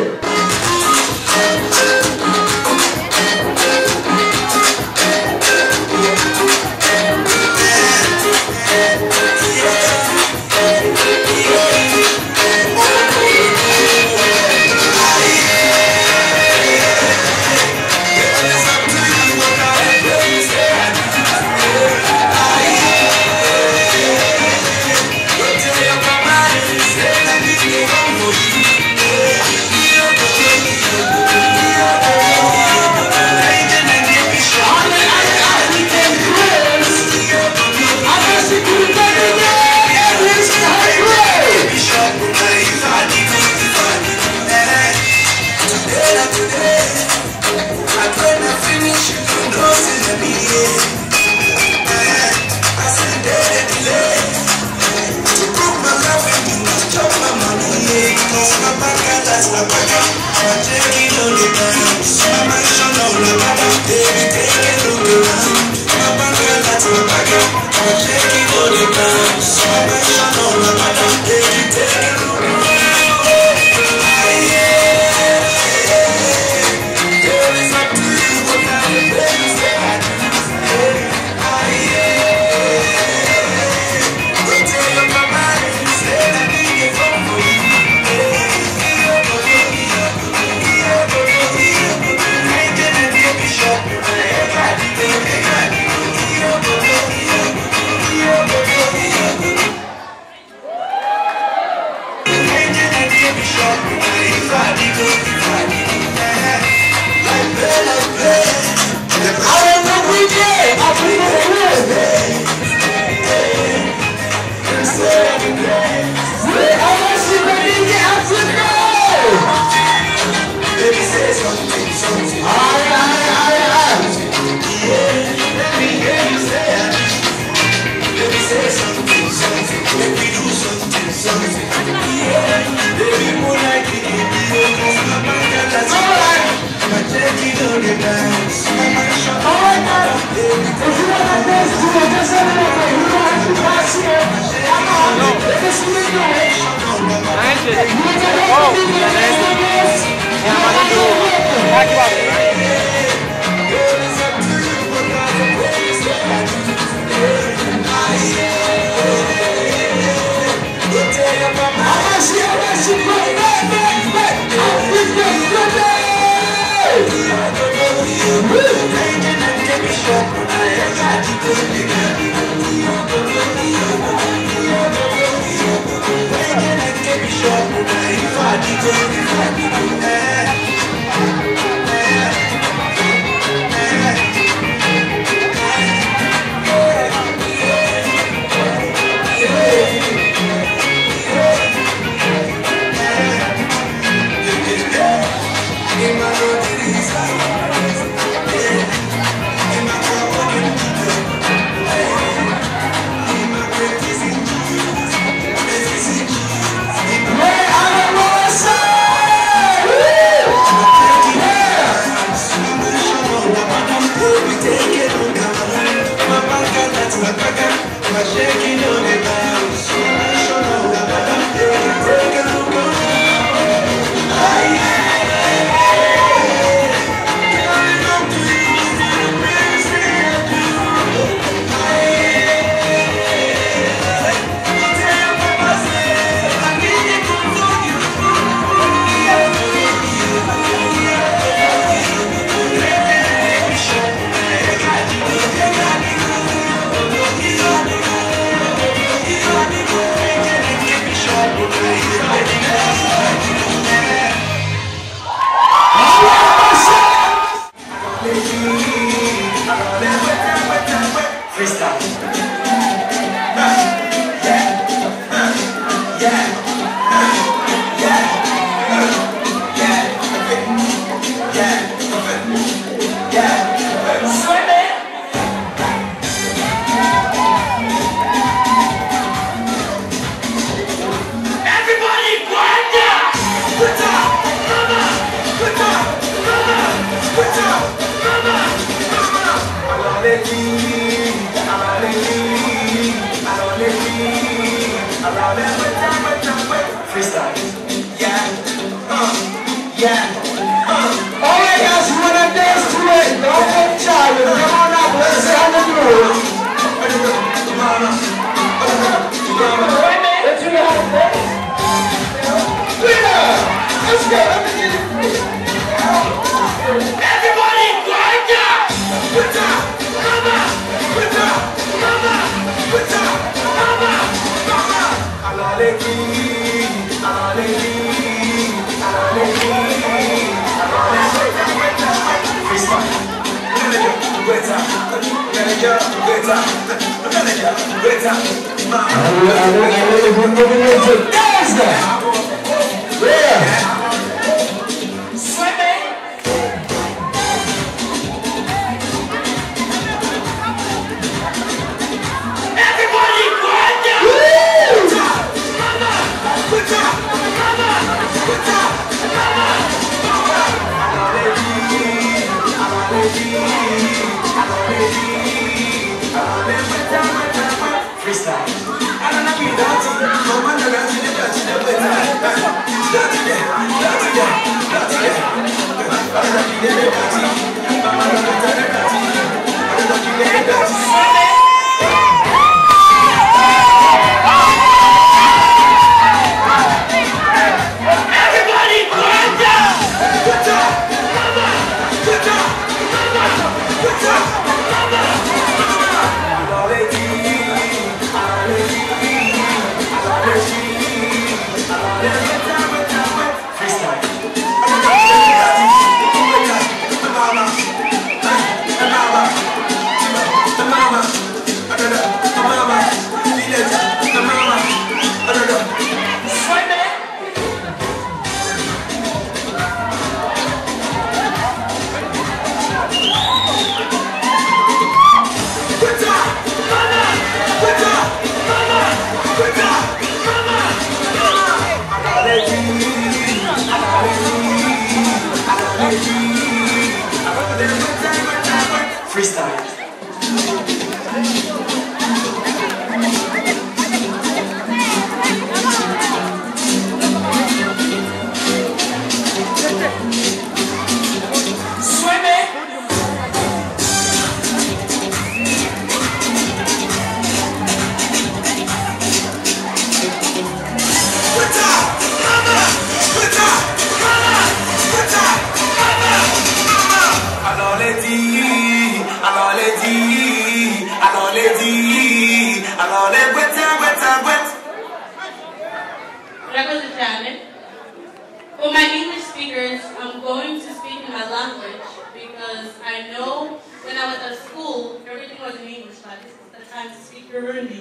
speak Burundi.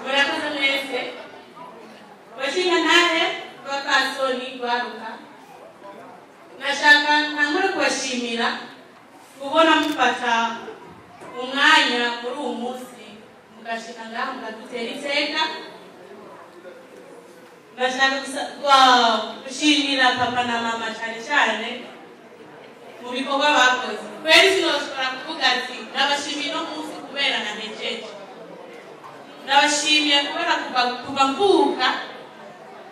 Murakoze mwese. Bashinga nahe bakasoni gwaruka. Nashaka ntangure kubashimira kubona mufata umwanya muri uwo munsi mugashika ngaho mukadutera iteka. Nashaka gushimira papa na mama cyane cyane mu bikorwa bakoze. Kweri sinoshobora kuvuga ati ndabashimiye no munsi kubera na mejeje. Ndabashimiye kubera kuva mvuka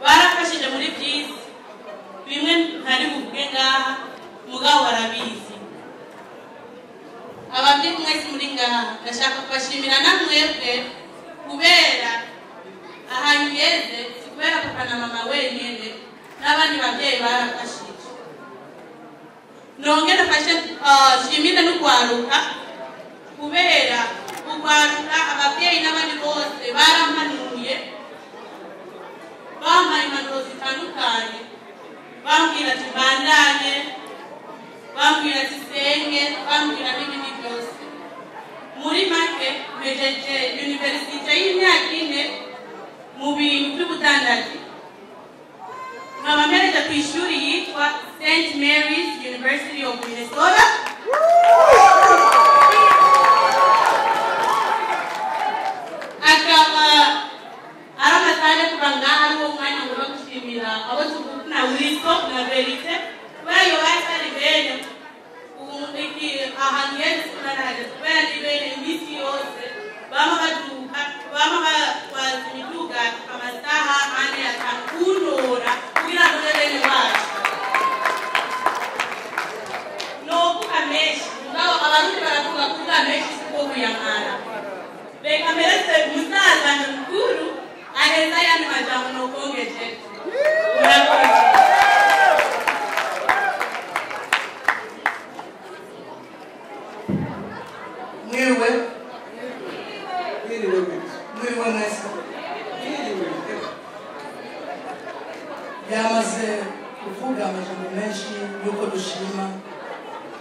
barafashije muri byisi bimwe ntari buvuge ngaha mugabo barabizi. Ababyeyi mwese muri ngaha ndashaka kubashimira namwebwe kubera ahantu ngeze si kubera papa na mama wenyine n'abandi babyeyi barafashije. Nongera fashe shimire n'ugwaruka kubera ugwaruka ababyeyi n'abandi bose barampanuye bampaye impanuro zitandukanye bambwira ati bandanye bambwira ati senge bambwira n'ibindi byose. Muri make mpejeje universite y'imyaka 4 mu bintu by'ubudandaji nkaba mpereje ku ishuri yitwa St. Mary's University of Minnesota. Akaba aramatane kubanga ari wo mwanya ngo gushimira abo tugukuna wito na verite bayo batari bene umudiki ahangeze kunaraje kubera ibene imisi yose bama baduka bama bazimiduga amasaha ane atakunora kugira ngo bene baje no kukameshi ngabo abantu baravuga kukameshi ko kuyamara beka merese musaza mukuru aheza yani majambo no kongeje
mwiwe mwese yamaze kuvuga amajambo menshi yuko dushima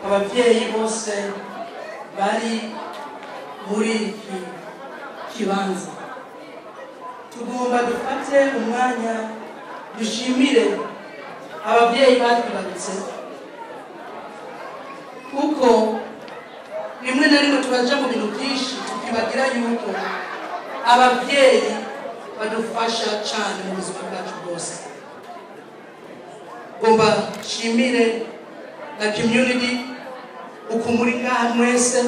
ababyeyi bose bari muri iki kibanza. Tugomba dufate umwanya dushimire ababyeyi batwibarutse kuko rimwe na rimwe turaja mu bintu byinshi tukibagira yuko ababyeyi badufasha cyane mu buzima bwacu bwose. Gomba shimire na community ukumuri ngaha mwese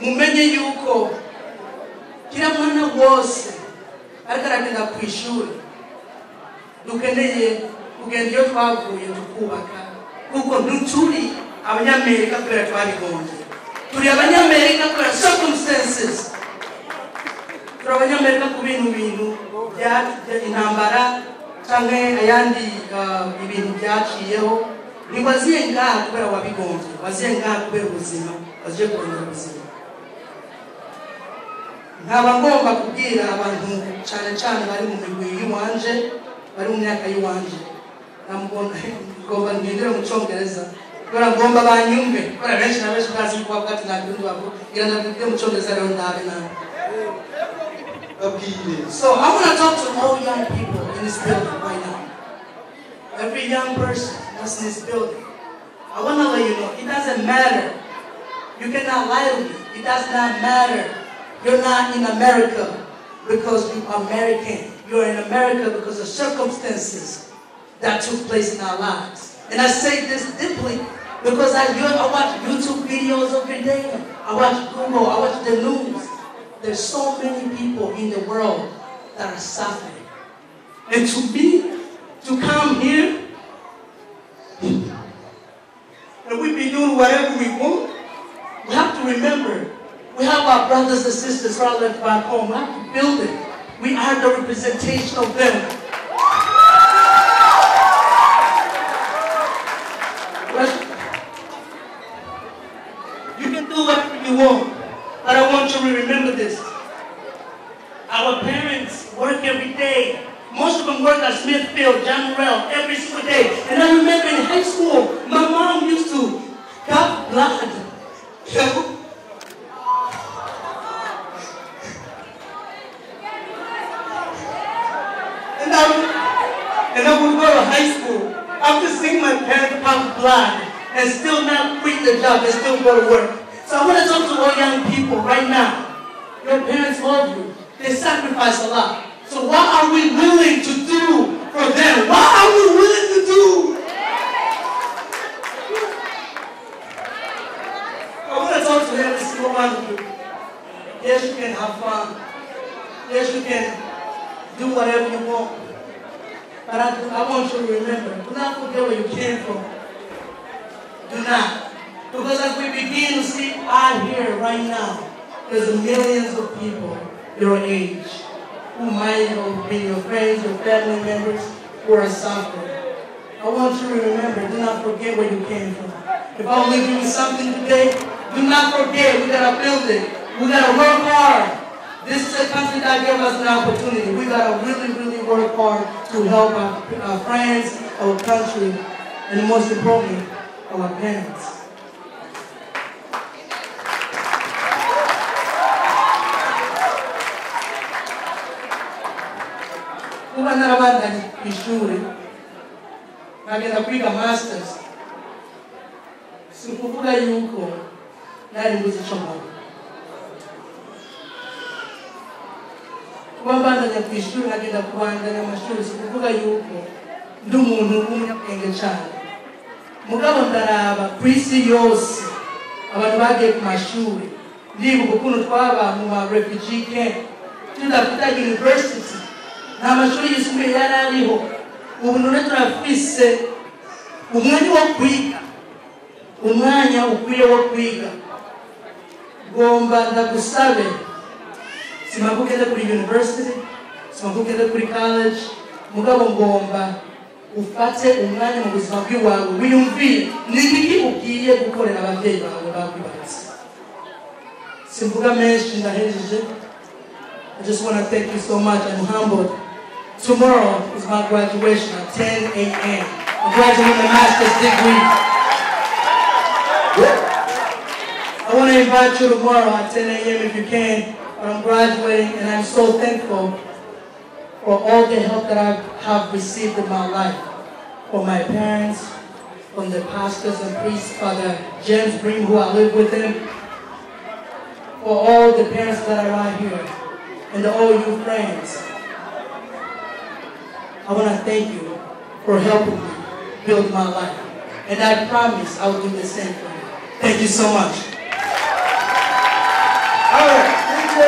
mumenye yuko kila mwana wose ariko aragenda ku ishuri dukeneye kugenda iyo twavuye tukubaka kuko ntituri abanyamerika kubera twabigombye, turi abanyamerika kubera circumstances. Turi abanyamerika ku bintu intambara cyangwa ayandi ibintu byaciyeho. Ntiwaziye ngaha kubera wabigombye, waziye ngaha kubera ubuzima, waziye kurondera ubuzima. Nkaba ngomba kubwira abantu cyane cyane bari mu migwi y'uwanje, bari mu myaka y'uwanje, ngomba ngendere mu Cyongereza kubera ngomba banyumve kubera benshi na benshi bazi ko bavuga ati ntabwo ndi bavuga ngira ndavuge mu Cyongereza rero ndabe nawe. So I want to talk to all young people in this building right now. Every young person that's in this building. I want to let you know, it doesn't matter. You cannot lie to me. It does not matter. You're not in America because you are American. You're in America because of circumstances that took place in our lives. And I say this deeply because I watch YouTube videos every day. I watch Google. I watch the news. There's so many people in the world that are suffering. And to me, to come here, and we be doing whatever we want, we have to remember, we have our brothers and sisters who are left back home. We have to build it. We are the representation of them. You can do whatever you want, but I want you to remember this. Our parents work every day. Most of them work at Smithfield, John Morrell, every single day. And I remember in high school, my mom used to got blood. And I would go to high school after seeing my parents pump blood and still not quit the job and still go to work. So I want to talk to all young people right now. Your parents love you. They sacrifice a lot. So what are we willing to do for them? What are we willing to do? I want to talk to every single one of you. Yes, you can have fun. Yes, you can do whatever you want. But I want you to remember, do not forget where you came from. Do not. Because as we begin to see out here right now, there's millions of people your age who might have been your friends, your family members, who are suffering. I want you to remember, do not forget where you came from. If I leave you with something today, do not forget, we gotta build it. We gotta work hard. This is a country that gave us an opportunity. We gotta really, really work hard to help our friends, our country, and most importantly, our parents. Kuba narabandanye ku ishuri nkagenda kwiga masters, si ukuvuga yuko nari mbuze icyo nkora. Kuba mbandanya ku ishuri nkagenda kubandanya amashuri, si ukuvuga yuko ndi umuntu w'umunyabwenge cyane. Mugabo ndaraba ku isi yose abantu bagiye ku mashuri, ndibuka ukuntu twaba mu ma refugee camp tudafite university, nta mashuri yisumbuye yari ariho. Ubu none turafise umwanya wo kwiga, umwanya ukwiye wo kwiga. Gomba ndagusabe, simagugende kuri university, simagugende kuri college, mugabo ngomba ufate umwanya mu buzima bw'iwawe wiyumvire ni iki ugiye gukorera ababyeyi bawe bakwibarutse. Simvuga menshi ndahejeje. I just want to thank you so much. I'm humbled. Tomorrow is my graduation at 10 a.m. I'm graduating with a master's degree. I want to invite you tomorrow at 10 a.m. if you can. But I'm graduating and I'm so thankful for all the help that I have received in my life. From my parents, from the pastors and priests, Father James Green, who I live with him. For all the parents that are right here. And all you friends. I want to thank you for helping me build my life. And I promise I will do the same for you. Thank you so much.
All right, DJ.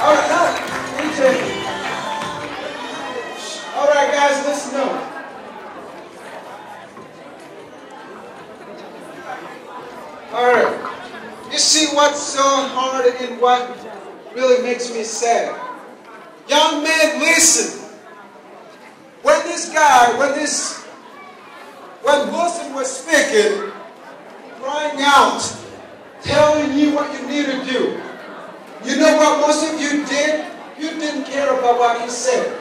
All right, now, DJ. All right, guys, listen up. All right. You see what's so hard and what really makes me sad? Young men, listen. When Wilson was speaking, crying out, telling you what you need to do, you know what most of you did? You didn't care about what he said.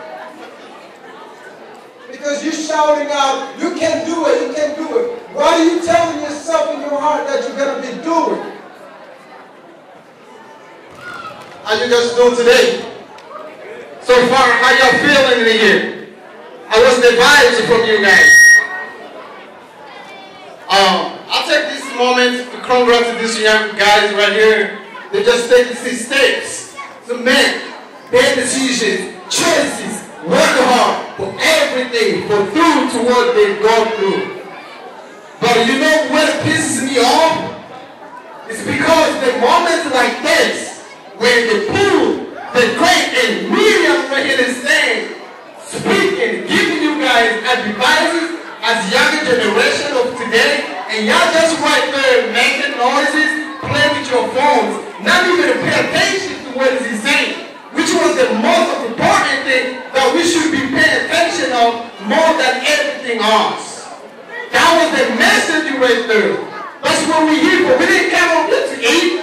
Because you're shouting out, you can do it, you can do it. What are you telling yourself in your heart that you're going to be doing?
How you guys doing today? So far, how y'all feeling in the year? How was the vibes from you guys? I'll take this moment to congratulate these young guys right here. They just take these steps to make bad decisions, choices, work hard for everything, for through to what they've gone through. But you know what pisses me off? It's because the moments like this, when the pool, the great and Miriam right here is saying, speaking, giving you guys advices as younger generation of today, and y'all just right there making noises, playing with your phones, not even pay attention to what is he saying, which was the most important thing that we should be paying attention of more than everything else. That was the message right there. That's what we here for. We didn't come up here to eat,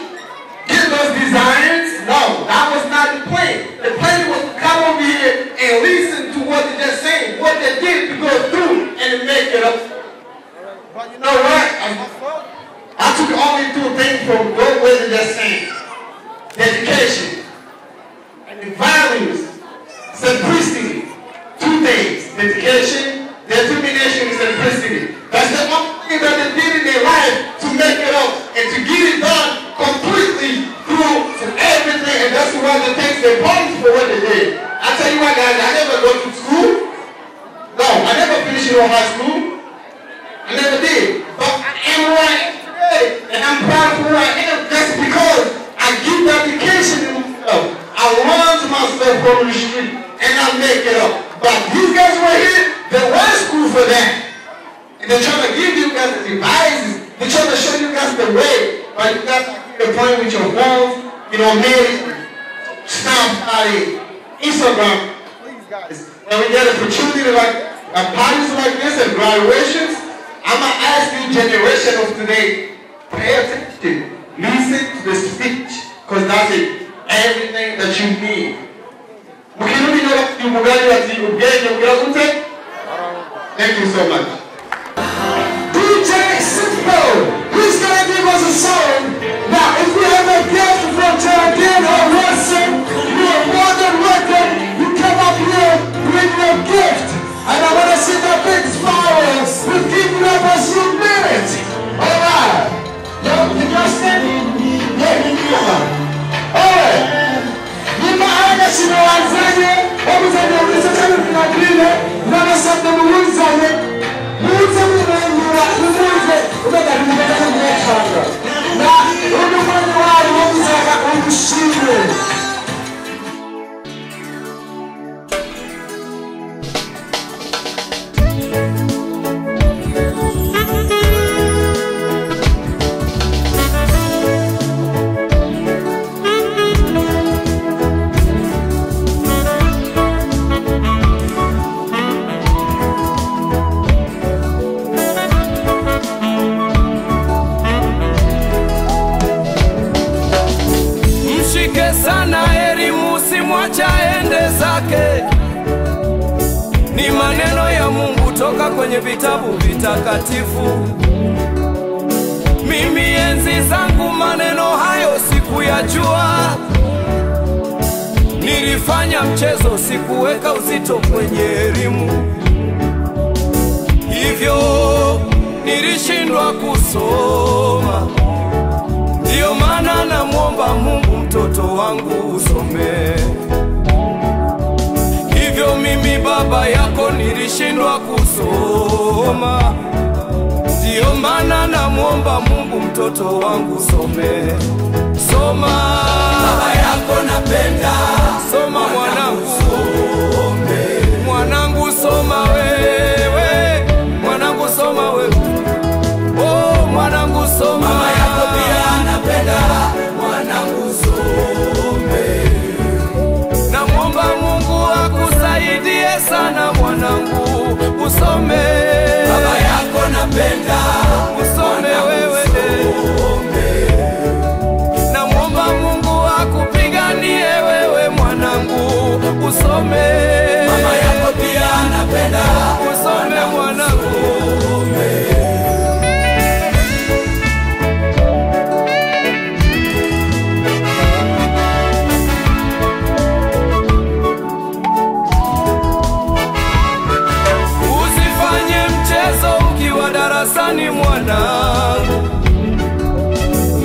get those desires. No, that was not the plan. The plan was to come over here and listen to what they're just saying, what they did to go through and to make it up. But you know what?
dedication, determination, and simplicity. That's the only thing that they did in their life to make it up and to get it done completely through to everything. And that's one of the things they punished for what they did. I tell you what, guys, I never go to school. No, I never finished high school. I never did. But I am where I am today. And I'm proud of who I am just because I give dedication to myself. I run to myself from the street and I make it up. But these guys right here, they went to school for that. And they're trying to give you guys the devices. They're trying to show you guys the way. But you guys are playing with your phones, you know, maybe Snapchat, Instagram. Please guys, when we get an opportunity like parties like this and graduations, I'm going to ask you generation of today, pay attention. Listen to the speech. Because that's it. Everything that you need. Thank you so much.
DJ Simple, he's going to give us a song. Now, if we have a guest from Diane or Russell, you are more than welcome. You come up here with your gift. And I want to see the big flowers. We'll give you up a few minutes. All right. Yo, you guys standing? Yeah, all right. Nimaaga shino wanzanye, wabuzanye ulisachana tunagrile, unanasabda muwuzanye, muwuzanye muwuze, umegari mubekana mwekanga. Na, unumwani wali wabuzaka umushire.
Ni maneno ya Mungu toka kwenye vitabu vitakatifu. Mimi enzi zangu maneno hayo sikuyajua. Nilifanya mchezo, sikuweka uzito kwenye elimu. Hivyo nilishindwa kusoma. Ndio maana namuomba Mungu mtoto wangu usome. Hivyo mimi baba yako nilishindwa kusoma. Ndio maana namuomba Mungu mtoto wangu some. Soma baba yako napenda. Soma mwanangu some. Mwanangu soma wewe. Mwanangu soma wewe. Oh mwanangu soma. Mama yako pia napenda. Mwanangu some. Namuomba Mungu akusaidie sana mwanangu usome. Baba yako napenda. Usome wewe. Namuomba Mungu akupiganie wewe mwanangu usome. Mama yako pia napenda. Usome mwanangu. Darasani mwanangu,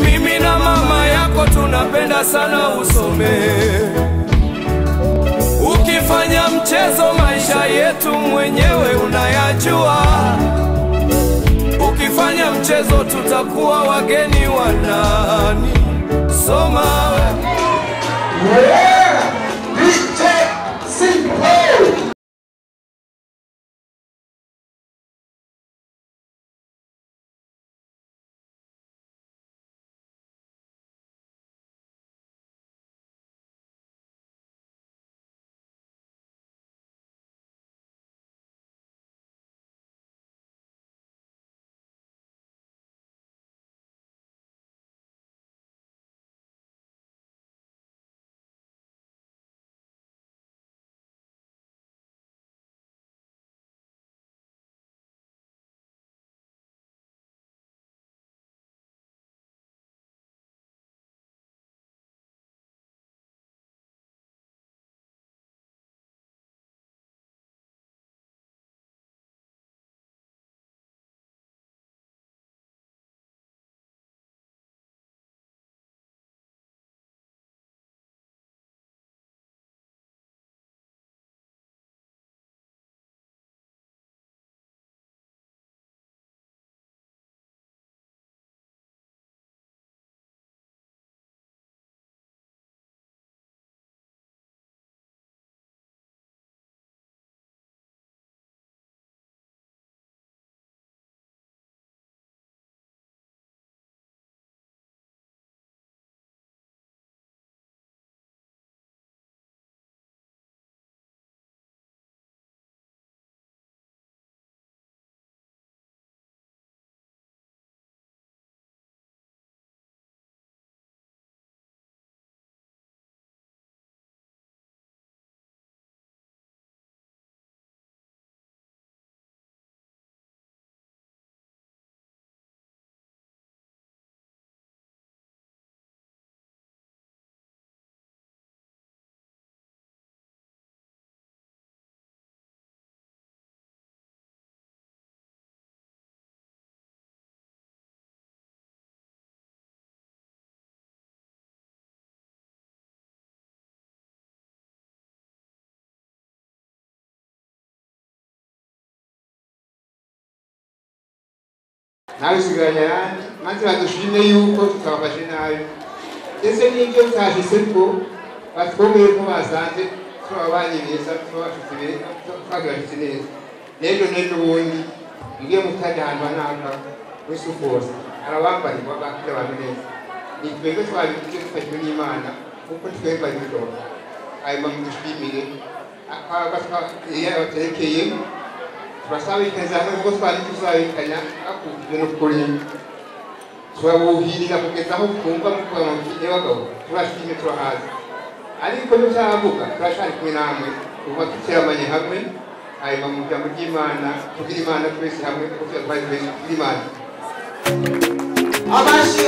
mimi na mama yako tunapenda sana usome. Ukifanya mchezo maisha yetu mwenyewe unayajua. Ukifanya mchezo tutakuwa wageni wa nani? Soma.
Yeah! DJ Simple!
nawe usigaranye ayandi maze badushime yuko tutabafashe nabi ndetse n'ibyo utashyize ko batwongeye ko basanze turabanye neza twabashyize neza rero n'ubundi ngiye mutajya ahantu hanaka wese ukose arabambarirwa bakira abantu neza ni twebwe twabikije dufashwe n'Imana kuko twebwe abidora hanyuma mudushimire yabaterekeye turasabikeza nubwo twari tuzabikanya akubye n'ukuri turabuhirira kugeza aho twumva mukora mu kindi bagabo turashimye turahaza ariko nutavuga turashari kumwe namwe kuva tuteramanye hamwe hanyuma mu jambo ry'Imana kugira Imana twese hamwe kuko twari twese kugira Imana
Amashi